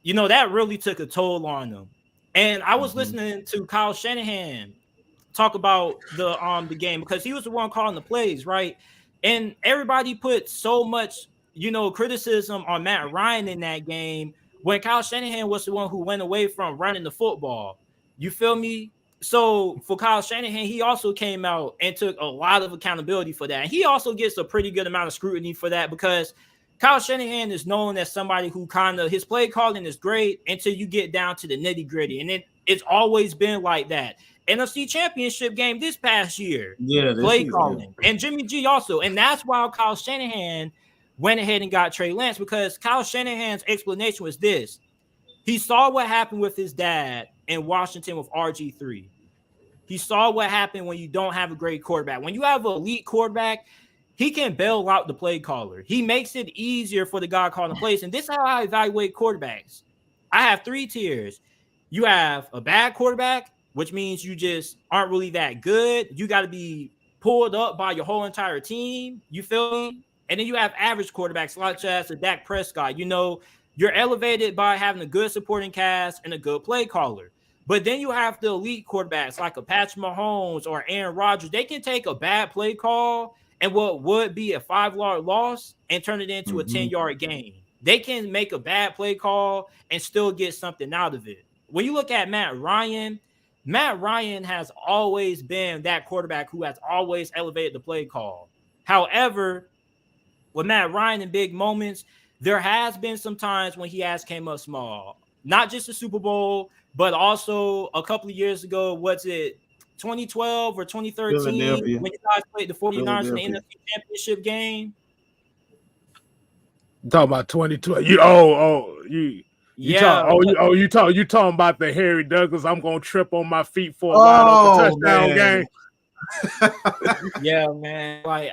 that really took a toll on him. And I was listening to Kyle Shanahan talk about the game because he was the one calling the plays, right? And everybody put so much, criticism on Matt Ryan in that game when Kyle Shanahan was the one who went away from running the football. You feel me? So for Kyle Shanahan, he also came out and took a lot of accountability for that. And he also gets a pretty good amount of scrutiny for that because Kyle Shanahan is known as somebody who his play calling is great until you get down to the nitty gritty. And it's always been like that. NFC Championship game this past year. Yeah, play calling. And Jimmy G also. And that's why Kyle Shanahan went ahead and got Trey Lance, because Kyle Shanahan's explanation was this. He saw what happened with his dad in Washington with RG3. He saw what happened when you don't have a great quarterback. When you have an elite quarterback, he can bail out the play caller. He makes it easier for the guy calling the plays. And this is how I evaluate quarterbacks. I have 3 tiers. You have a bad quarterback, which means you just aren't really that good. You got to be pulled up by your whole entire team. You feel me? And then you have average quarterbacks, such as a Dak Prescott. You're elevated by having a good supporting cast and a good play caller. But then you have the elite quarterbacks like a Patrick Mahomes or Aaron Rodgers. They can take a bad play call and what would be a 5-yard loss and turn it into a 10-yard gain. They can make a bad play call and still get something out of it. When you look at Matt Ryan has always been that quarterback who has always elevated the play call. However, with Matt Ryan in big moments, there has been some times when he has came up small. Not just the Super Bowl, but also a couple of years ago, was it 2012 or 2013 when you guys played the 49ers in the NFC Championship game? You talking about 2012? You talking about the Harry Douglas? I'm gonna trip on my feet for a wide open touchdown game. Yeah, man. Like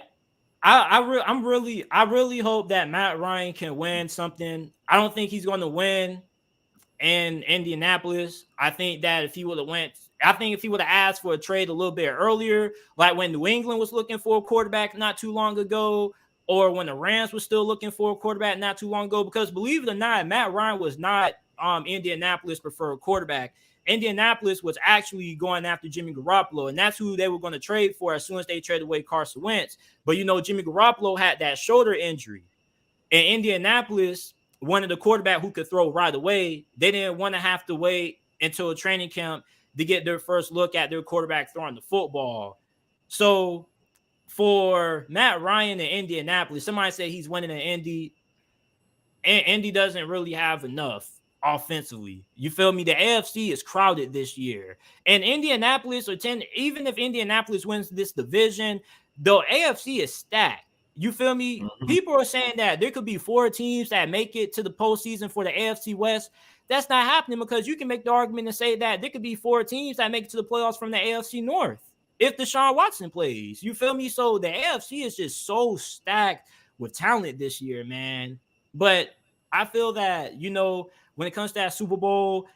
I really hope that Matt Ryan can win something. I don't think he's going to win in Indianapolis. I think that if he would have asked for a trade a little bit earlier, like when New England was looking for a quarterback not too long ago, or when the Rams were still looking for a quarterback not too long ago, because believe it or not, Matt Ryan was not Indianapolis' preferred quarterback. Indianapolis was actually going after Jimmy Garoppolo, and that's who they were going to trade for as soon as they traded away Carson Wentz. But, Jimmy Garoppolo had that shoulder injury, and Indianapolis wanted a quarterback who could throw right away. They didn't want to have to wait until a training camp to get their first look at their quarterback throwing the football. So for Matt Ryan in Indianapolis, somebody said he's winning in Indy, and Indy doesn't really have enough offensively. You feel me? The AFC is crowded this year. And Indianapolis, even if Indianapolis wins this division, the AFC is stacked. You feel me? People are saying that there could be 4 teams that make it to the postseason for the AFC West. That's not happening, because you can make the argument and say that there could be 4 teams that make it to the playoffs from the AFC North if Deshaun Watson plays. You feel me? So the AFC is just so stacked with talent this year, man. But I feel that, when it comes to that Super Bowl,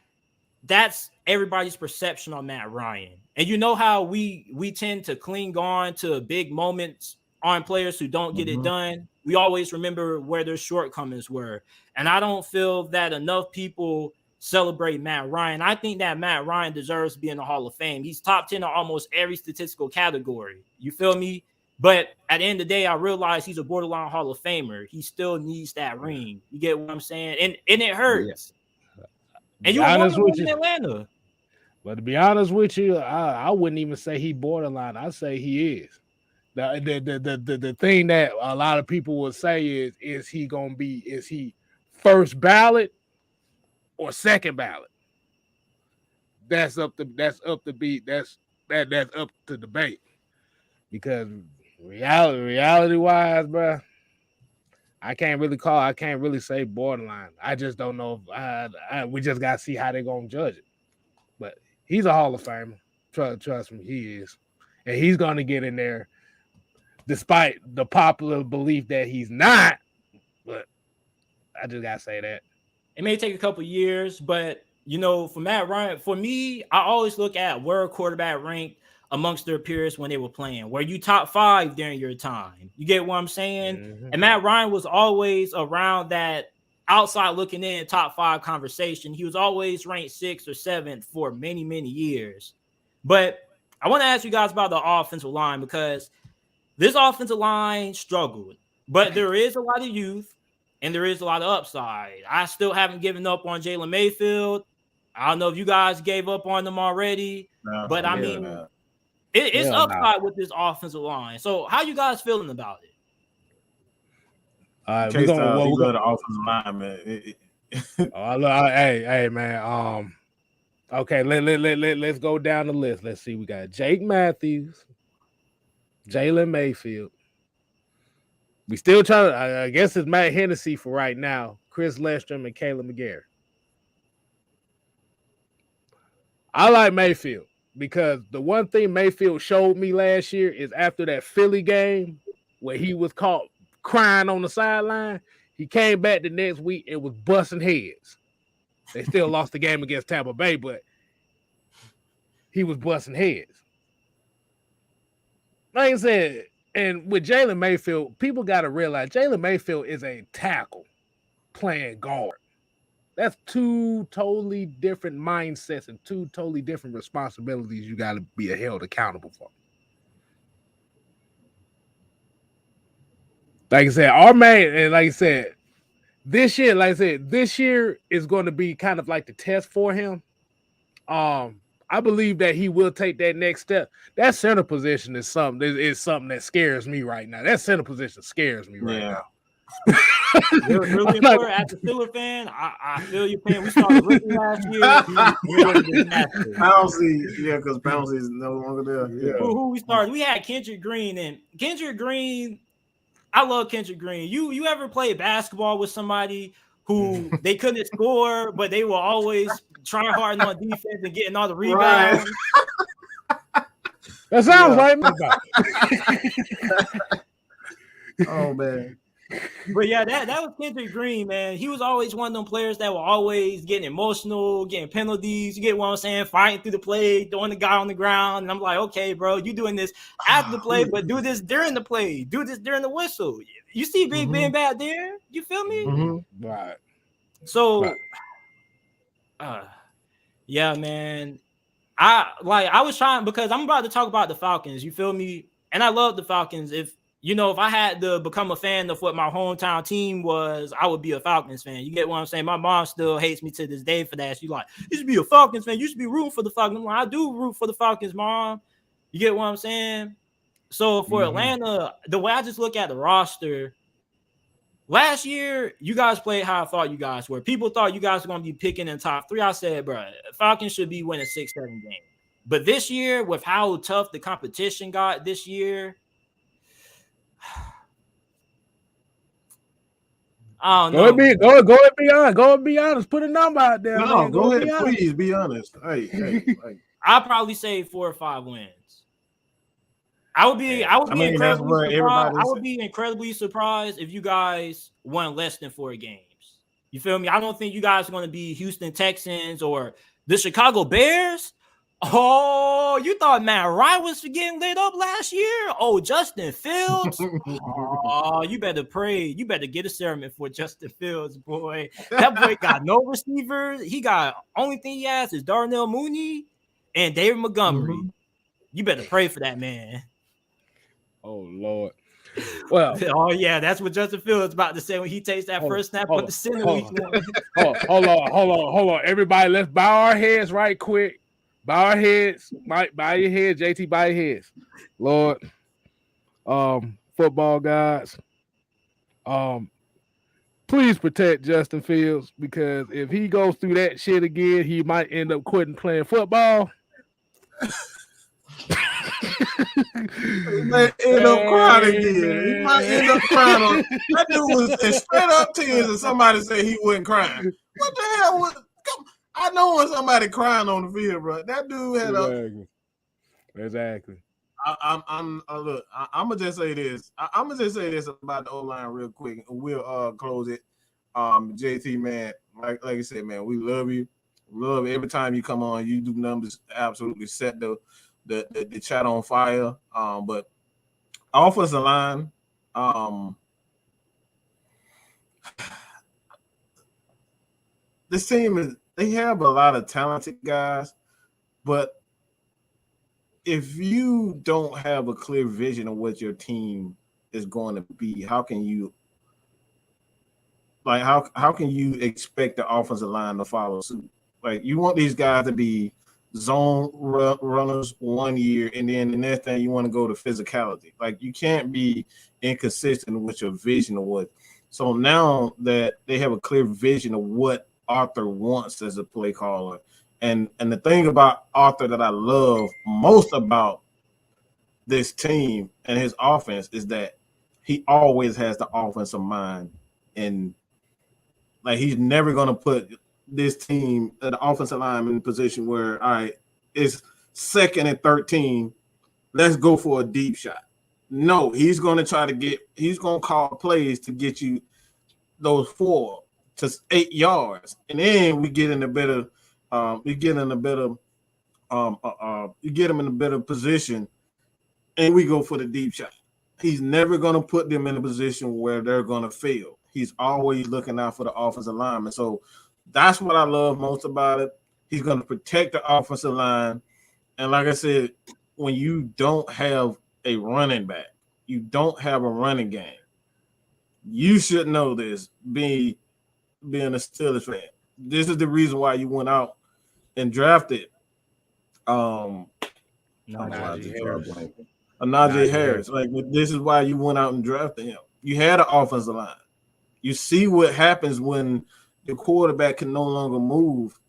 that's everybody's perception on Matt Ryan. And you know how we tend to cling on to big moments on players who don't get it done. We always remember where their shortcomings were. And I don't feel that enough people celebrate Matt Ryan. I think that Matt Ryan deserves to be in the Hall of Fame. He's top 10 in almost every statistical category. You feel me? But at the end of the day, I realize he's a borderline Hall of Famer. He still needs that ring. You get what I'm saying? And it hurts. And you honest with you, Atlanta. But to be honest with you, I wouldn't even say he borderline. I say he is. The thing that a lot of people will say is he first ballot or second ballot? That's up to debate. Because reality wise, bro, I can't really say borderline. I just don't know if we just gotta see how they're gonna judge it. But he's a Hall of Famer. Trust me, he is. And he's gonna get in there despite the popular belief that he's not. But I just gotta say that it may take a couple years, but for Matt Ryan, for me, I always look at where a quarterback ranked amongst their peers when they were playing. Were you top 5 during your time? You get what I'm saying? Mm-hmm. And Matt Ryan was always around that outside looking in top 5 conversation. He was always ranked 6th or 7th for many, many years. But I want to ask you guys about the offensive line, because this offensive line struggled, but there is a lot of youth and there is a lot of upside. I still haven't given up on Jalen Mayfield. I don't know if you guys gave up on them already, but I mean, it's upside with this offensive line. So how you guys feeling about it? We're going to offensive line, man. Hey, man. Okay, let's go down the list. Let's see. We got Jake Matthews, Jalen Mayfield. We still trying to, I guess it's Matt Hennessy for right now, Chris Lestrom, and Caleb McGarry. I like Mayfield because the one thing Mayfield showed me last year is after that Philly game where he was caught crying on the sideline, he came back the next week and was busting heads. They still lost the game against Tampa Bay, but he was busting heads. Like I said, and with Jalen Mayfield, people got to realize Jalen Mayfield is a tackle playing guard. That's 2 totally different mindsets and 2 totally different responsibilities you got to be held accountable for. Like I said, our man, and like I said, this year is going to be kind of like the test for him. I believe that he will take that next step. That center position is something that scares me right now. That center position scares me right now. Really important. As a Steelers fan, I feel your pain. We started rookie last year. Pouncey, because Pouncey is no longer there. Yeah. Who we started? We had Kendrick Green, and Kendrick Green. I love Kendrick Green. You ever play basketball with somebody who they couldn't score, but they were always trying hard on defense and getting all the rebounds? Right. That sounds right. Oh man. But yeah, that was Kendrick Green, man. He was always one of them players that were always getting emotional, getting penalties. You get what I'm saying? Fighting through the play, throwing the guy on the ground. And I'm like, okay, bro, you doing this after the play, but do this during the play. Do this during the whistle. You see Big Ben back there? You feel me? Mm-hmm. Right. So, yeah, man. I was trying, because I'm about to talk about the Falcons. You feel me? And I love the Falcons. If I had to become a fan of what my hometown team was, I would be a Falcons fan. You get what I'm saying? My mom still hates me to this day for that. She's like, you should be a Falcons fan. You should be rooting for the Falcons. I'm like, I do root for the Falcons, Mom. You get what I'm saying? So for Atlanta, the way I just look at the roster, last year, you guys played how I thought you guys were. People thought you guys were going to be picking in top 3. I said, bro, Falcons should be winning 6-7 games. But this year, with how tough the competition got this year, I don't know. Go and be honest. Put a number out there. No, go ahead, please be honest. Hey. I'll probably say 4 or 5 wins. I would be incredibly surprised if you guys won less than 4 games. You feel me? I don't think you guys are going to be Houston Texans or the Chicago Bears. Oh, you thought Matt Ryan was getting lit up last year? Oh, Justin Fields. Oh, you better pray. You better get a sermon for Justin Fields, boy. That boy got no receivers. He got only thing he has is Darnell Mooney and David Montgomery. You better pray for that man. Oh Lord. Well, oh yeah, that's what Justin Fields about to say when he takes that first snap on the center. Hold on. Everybody, let's bow our heads right quick. Bow our heads. Bow your heads, JT. Bow your heads. Lord, football guys, please protect Justin Fields, because if he goes through that shit again, he might end up quitting playing football. He might end up crying again. He might end up crying. That dude was straight up tears, and somebody said he wasn't crying. What the hell was? I know when somebody crying on the field, bro. That dude had Exactly. I'm look. I'm gonna just say this. I'm gonna just say this about the O-line real quick. We'll close it. JT, man, like I said, man, we love you. Love every time you come on. You do numbers absolutely set the chat on fire. But offensive line, this team they have a lot of talented guys, but if you don't have a clear vision of what your team is going to be, how can you expect the offensive line to follow suit? Like, you want these guys to be zone runners 1 year, and then the next thing you want to go to physicality. Like, you can't be inconsistent with your vision of what. So now that they have a clear vision of what Arthur wants as a play caller, and the thing about Arthur that I love most about this team and his offense is that he always has the offensive mind, and like, he's never going to put this team, the offensive line, in a position where, all right, it's 2nd and 13, let's go for a deep shot. No, he's going to he's going to call plays to get you those 4 to 8 yards, and then we get in a better, you get him in a better position, and we go for the deep shot. He's never going to put them in a position where they're going to fail. He's always looking out for the offensive lineman. So that's what I love most about it. He's going to protect the offensive line. And like I said, when you don't have a running back, you don't have a running game, you should know this, being a Steelers fan. This is the reason why you went out and drafted Najee Harris. Like, this is why you went out and drafted him. You had an offensive line. You see what happens when the quarterback can no longer move.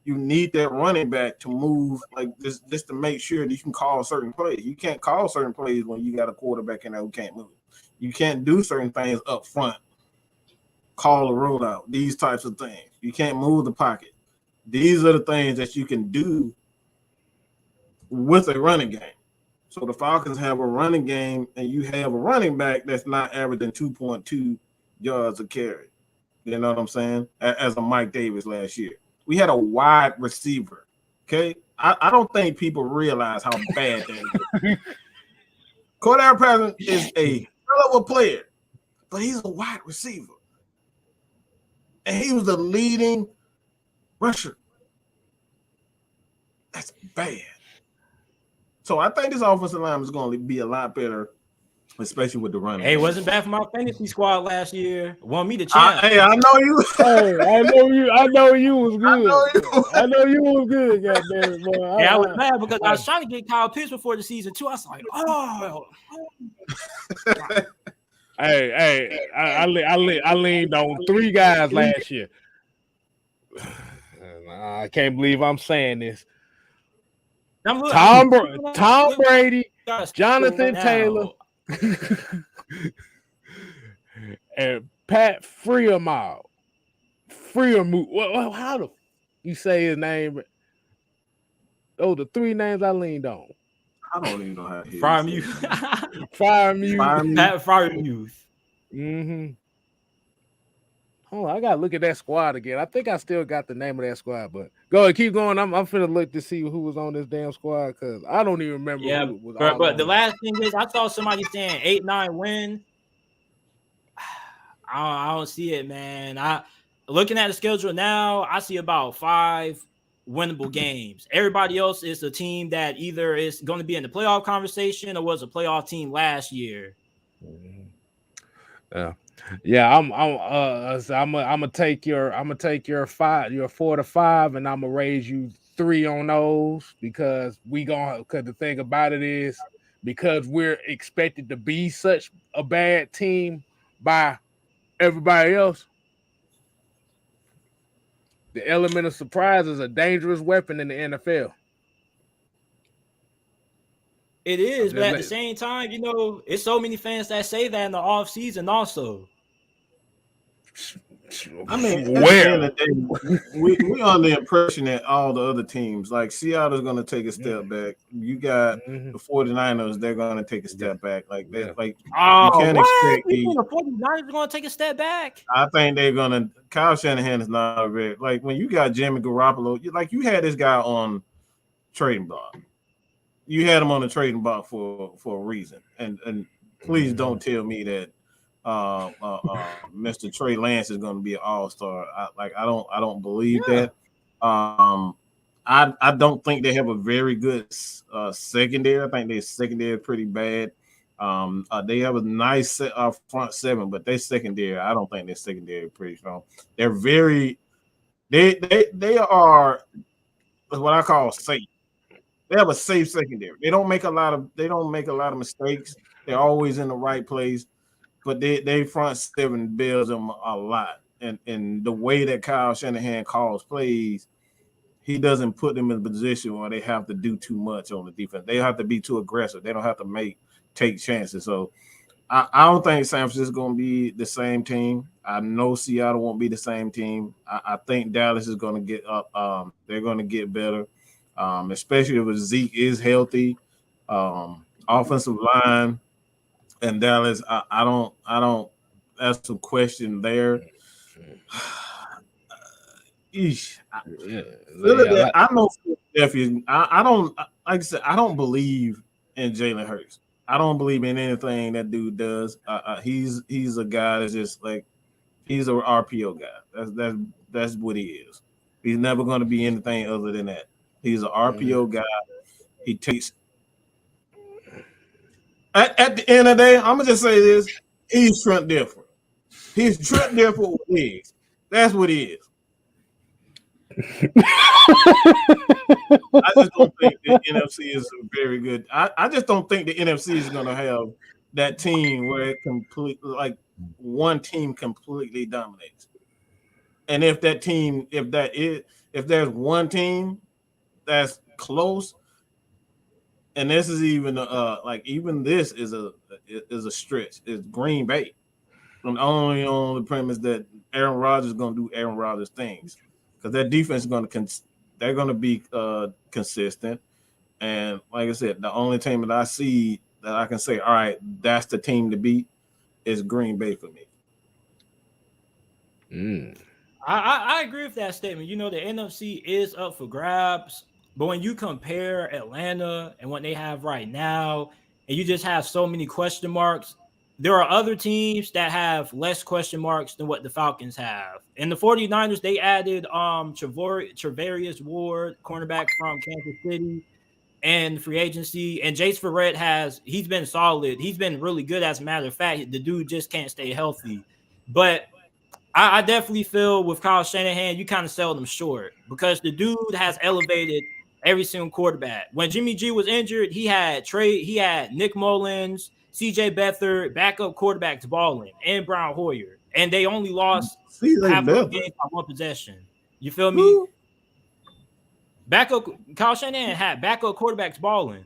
You need that running back to move, like this to make sure that you can call certain plays. You can't call certain plays when you got a quarterback in there who can't move. You can't do certain things up front. Call a rollout, these types of things. You can't move the pocket. These are the things that you can do with a running game. So the Falcons have a running game, and you have a running back that's not averaging 2.2 yards a carry. You know what I'm saying? As a Mike Davis last year. We had a wide receiver. Okay? I don't think people realize how bad that is. Cordell Patterson is a hell of a player, but he's a wide receiver. And he was the leading rusher. That's bad. So I think this offensive line is going to be a lot better, especially with the running. Hey, wasn't bad for my fantasy squad last year. Won me the champ. Hey, I know you. I know you was good. I know you was good, goddamn boy. Yeah, I was mad because I was trying to get Kyle Pitts before the season too. I was like, oh. Hey, I leaned on 3 guys last year. I can't believe I'm saying this. Tom Brady, Jonathan Taylor, and Pat Freiermuth. Well, how the you say his name? Oh, the 3 names I leaned on. I don't even know how to Freiermuth. Pat Freiermuth. Mm-hmm. Oh, I gotta look at that squad again. I think I still got the name of that squad, but go ahead, keep going. I'm finna look to see who was on this damn squad because I don't even remember. Yeah, who was but the last thing is, I saw somebody saying 8-9 win. I don't see it, man. Looking at the schedule now, I see about 5 winnable games. Everybody else is a team that either is going to be in the playoff conversation or was a playoff team last year. Yeah, I'm gonna take your 4 to 5, and I'm gonna raise you 3 on those because the thing about it is because we're expected to be such a bad team by everybody else. The element of surprise is a dangerous weapon in the NFL. It is, but at the same time, you know, it's so many fans that say that in the offseason also. I mean, at the end of the day, we on the impression that all the other teams, like Seattle's going to take a step back. You got the 49ers; they're going to take a step back. Like you can't expect the 49ers are going to take a step back. I think they're going to. Kyle Shanahan is not very like when you got Jimmy Garoppolo. Like you had this guy on trading block. You had him on the trading block for a reason, and please don't tell me that Mr. Trey Lance is going to be an all-star. I don't believe that. I don't think they have a very good secondary. I think their secondary is pretty bad. They have a nice front seven, but their secondary, I don't think their secondary is pretty strong. They're very they are what I call safe. They have a safe secondary. They don't make a lot of mistakes. They're always in the right place. But they front seven builds them a lot. And the way that Kyle Shanahan calls plays, he doesn't put them in a position where they have to do too much on the defense. They have to be too aggressive. They don't have to take chances. So I don't think San Francisco is going to be the same team. I know Seattle won't be the same team. I think Dallas is going to get up. They're going to get better, especially if Zeke is healthy. Offensive line. And Dallas, I don't. That's some question there. I know Philadelphia. I don't like I said. I don't believe in Jalen Hurts. I don't believe in anything that dude does. He's a guy that's just like he's an RPO guy. That's what he is. He's never going to be anything other than that. He's an RPO guy. He takes. At the end of the day, I'm gonna just say this: he's Trent Dilfer. He's Trent Dilfer with legs. That's what he is. I just don't think the NFC is very good. I just don't think the NFC is gonna have that team where it one team completely dominates. And if there's one team that's close. And this is even even this is a stretch. It's Green Bay, and only on the premise that Aaron Rodgers is going to do Aaron Rodgers things, because their defense is they're going to be consistent. And like I said, the only team that I see that I can say, all right, that's the team to beat is Green Bay for me. I agree with that statement. You know, the NFC is up for grabs. But when you compare Atlanta and what they have right now, and you just have so many question marks, there are other teams that have less question marks than what the Falcons have. And the 49ers, they added Travarius Ward, cornerback from Kansas City, and free agency. And Jace Verrett he's been solid. He's been really good. As a matter of fact, the dude just can't stay healthy. But I definitely feel with Kyle Shanahan, you kind of sell them short because the dude has elevated every single quarterback. When Jimmy G was injured, he had Nick Mullins, CJ Beathard, backup quarterbacks balling, and Brian Hoyer. And they only lost half of the game by one possession. You feel me? Woo. Kyle Shanahan had backup quarterbacks balling.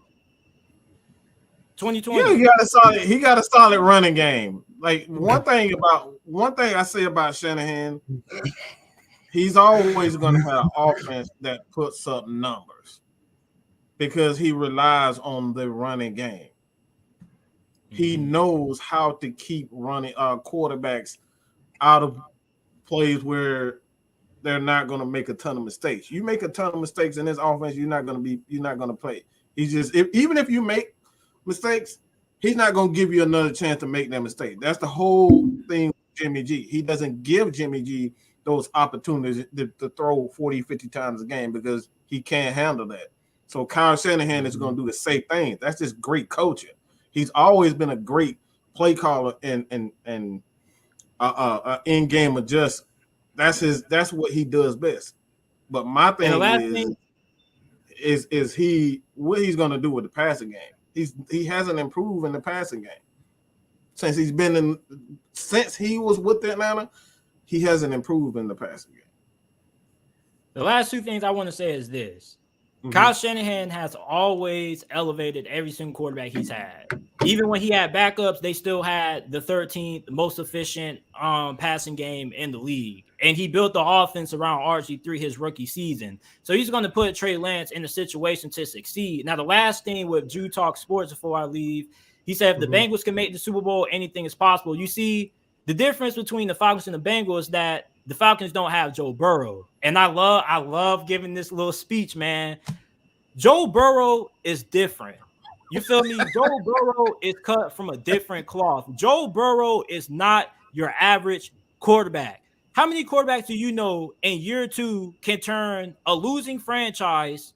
2020. Yeah, he got a solid running game. Like one thing I say about Shanahan, he's always going to have an offense that puts up numbers because he relies on the running game. He knows how to keep running quarterbacks out of plays where they're not going to make a ton of mistakes. You make a ton of mistakes in this offense, you're not going to play. He's just even if you make mistakes, he's not going to give you another chance to make that mistake. That's the whole thing with Jimmy G. He doesn't give Jimmy G those opportunities to throw 40, 50 times a game because he can't handle that. So Kyle Shanahan is going to do the same thing. That's just great coaching. He's always been a great play caller and in-game adjust. That's what he does best. But my thing is what he's going to do with the passing game. He hasn't improved in the passing game since he was with Atlanta. He hasn't improved in the passing game. The last two things I want to say is this. Kyle Shanahan has always elevated every single quarterback he's had. even when he had backups, they still had the 13th most efficient passing game in the league. And he built the offense around RG3 his rookie season. So he's going to put Trey Lance in a situation to succeed. Now, the last thing with Jew Talk Sports before I leave, he said if the Bengals can make the Super Bowl, anything is possible. You see, the difference between the Falcons and the Bengals is that the Falcons don't have Joe Burrow. And I love giving this little speech, man. Joe Burrow is different. You feel me? Joe Burrow is cut from a different cloth. Joe Burrow is not your average quarterback. How many quarterbacks do you know in year 2 can turn a losing franchise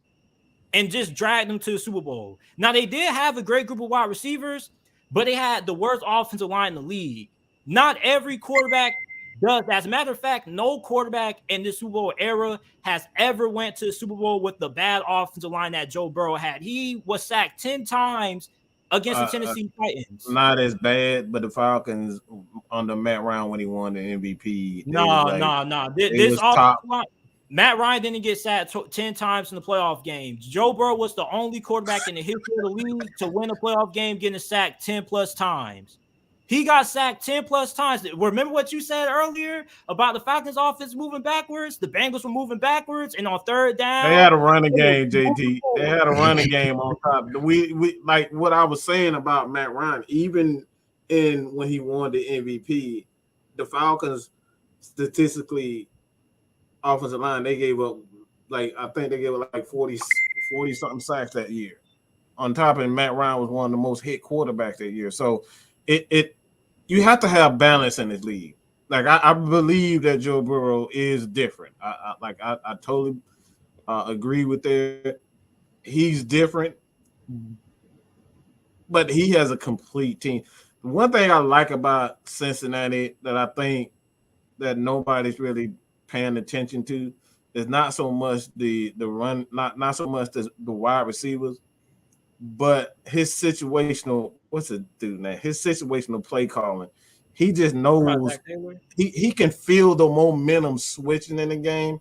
and just drag them to the Super Bowl? Now, they did have a great group of wide receivers, but they had the worst offensive line in the league. Not every quarterback does. As a matter of fact, no quarterback in the Super Bowl era has ever went to the Super Bowl with the bad offensive line that Joe Burrow had. He was sacked 10 times against the Tennessee Titans. Not as bad, but the Falcons under Matt Ryan when he won the MVP. No. This offensive line, Matt Ryan didn't get sacked 10 times in the playoff games. Joe Burrow was the only quarterback in the history of the league to win a playoff game getting sacked 10 plus times. He got sacked 10 plus times. Remember what you said earlier about the Falcons offense moving backwards? The Bengals were moving backwards, and on third down, they had a running game, JT. They had a running game on top. We like what I was saying about Matt Ryan, even when he won the MVP, the Falcons statistically offensive line, they gave up I think they gave up 40 something sacks that year. On top of it, Matt Ryan was one of the most hit quarterbacks that year. So you have to have balance in this league. I believe that Joe Burrow is different. I totally agree with that. He's different, but he has a complete team. One thing I like about Cincinnati that I think that nobody's really paying attention to is not so much the run, not so much the wide receivers, but his situational. What's it do now? His situational play calling. He just knows he can feel the momentum switching in the game,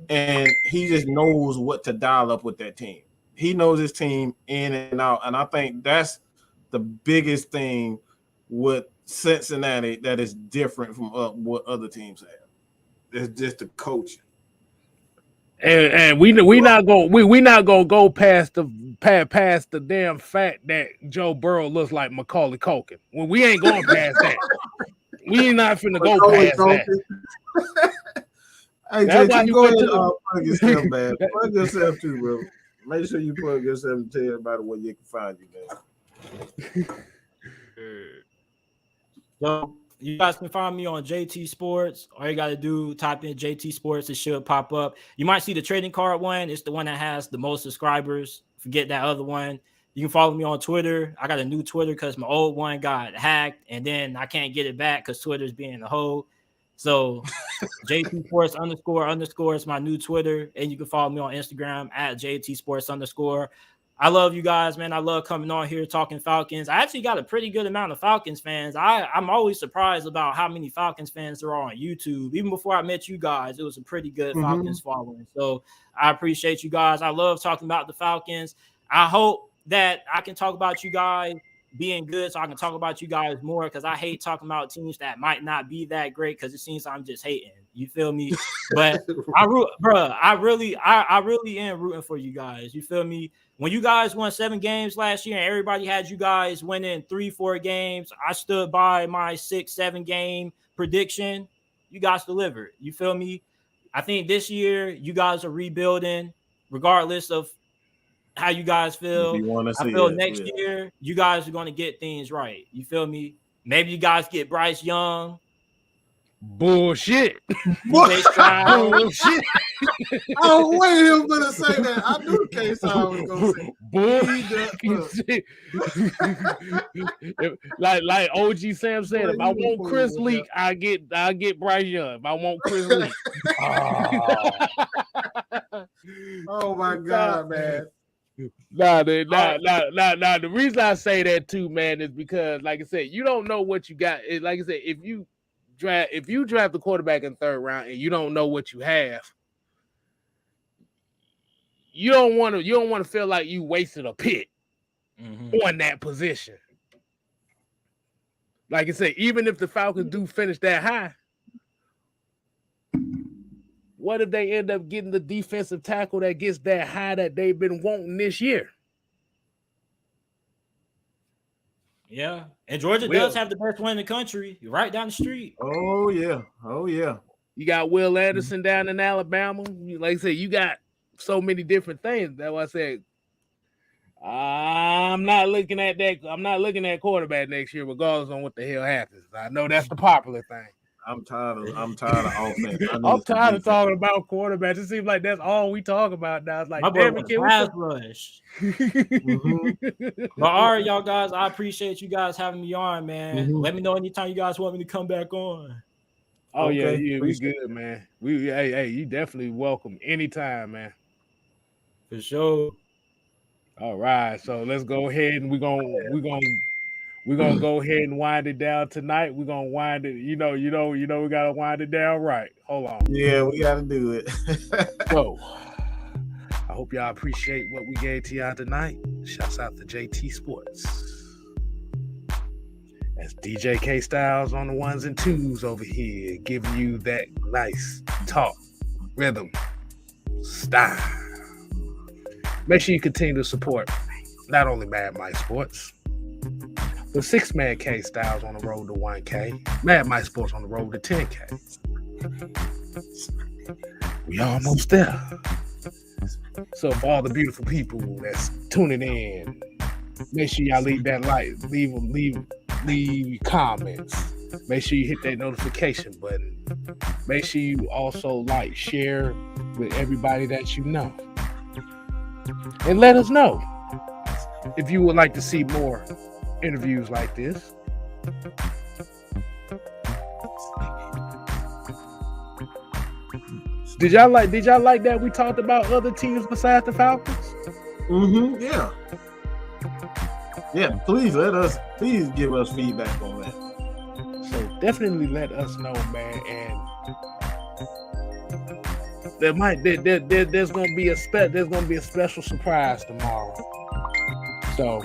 and he just knows what to dial up with that team. He knows his team in and out, and I think that's the biggest thing with Cincinnati that is different from what other teams have. It's just the coaching. And we not gonna go past the damn fact that Joe Burrow looks like Macaulay Culkin. Well, we ain't going past that. We ain't not finna go past that. Hey, JT, go ahead and plug yourself, man. Plug yourself too, bro. Make sure you plug yourself and tell everybody where you can find you, man. So you guys can find me on JT Sports. All you got to do, type in JT Sports. It should pop up. You might see the trading card one. It's the one that has the most subscribers. Forget that other one. You can follow me on Twitter. I got a new Twitter because my old one got hacked, and then I can't get it back because Twitter's being a hoe. So JT Sports _ is my new Twitter, and you can follow me on Instagram at JT Sports _ I love you guys, man. I love coming on here talking Falcons. I actually got a pretty good amount of Falcons fans. I'm always surprised about how many Falcons fans there are on YouTube. Even before I met you guys, it was a pretty good Falcons following. So I appreciate you guys. I love talking about the Falcons. I hope that I can talk about you guys being good so I can talk about you guys more, because I hate talking about teams that might not be that great because it seems I'm just hating. You feel me? But I really am rooting for you guys. You feel me? When you guys won 7 games last year and everybody had you guys winning 3-4 games, I stood by my 6-7 game prediction. You guys delivered. You feel me? I think this year you guys are rebuilding regardless of how you guys feel. I feel next year you guys are going to get things right. You feel me? Maybe you guys get Bryce Young. Bullshit. Bullshit. Oh, wait, he was gonna say that. I knew K-Side was gonna say bullshit. like OG Sam said, if I want Chris Leak, I get Bryce Young. If I want Chris Leak. Oh my God, man. The reason I say that too, man, is because, like I said, you don't know what you got. Like I said, if you draft the quarterback in 3rd round and you don't know what you have, you don't want to feel like you wasted a pick on that position. like I said, even if the Falcons do finish that high, what if they end up getting the defensive tackle that gets that high that they've been wanting this year? Yeah, and Georgia does have the best one in the country, right down the street. Oh yeah. You got Will Anderson down in Alabama. Like I said, you got so many different things. That's why I said I'm not looking at that. I'm not looking at quarterback next year, regardless on what the hell happens. I know that's the popular thing. I'm tired of offense. I'm tired of talking about quarterbacks. It seems like that's all we talk about now. It's like, damn it, pass rush. But all right, y'all guys, I appreciate you guys having me on, man. Let me know anytime you guys want me to come back on. Oh okay. Yeah, we good, man. Hey, you definitely welcome anytime, man. For sure. All right, so let's go ahead and we're gonna go ahead and wind it down tonight. We're gonna wind it, we gotta wind it down right. Hold on. Yeah, we gotta do it. So I hope y'all appreciate what we gave to y'all tonight. Shouts out to JT Sports. That's DJ K Styles on the ones and twos over here, giving you that nice talk, rhythm, style. Make sure you continue to support not only Mad Mike Sports, but 6-Man K Styles on the road to 1K, Mad Mike Sports on the road to 10K. We almost there. So for all the beautiful people that's tuning in, make sure y'all leave that like, leave comments. Make sure you hit that notification button. Make sure you also share with everybody that you know. And let us know if you would like to see more interviews like this. Did y'all like that we talked about other teams besides the Falcons? Yeah. Yeah, please give us feedback on that. So definitely let us know, man. And there's gonna be a special surprise tomorrow. So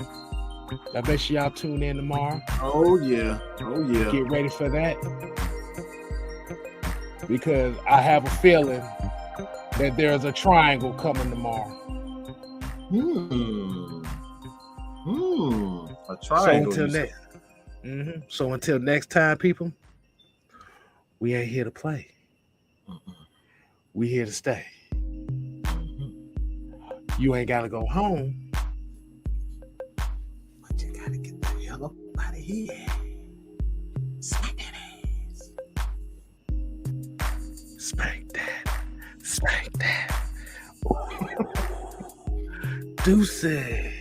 I bet y'all tune in tomorrow. Oh yeah. Get ready for that, because I have a feeling that there's a triangle coming tomorrow. A triangle. So until next time, people, we ain't here to play. We here to stay. You ain't gotta go home, but you gotta get the hell up out of here. Smack that ass. Spank that. Ooh. Deuces.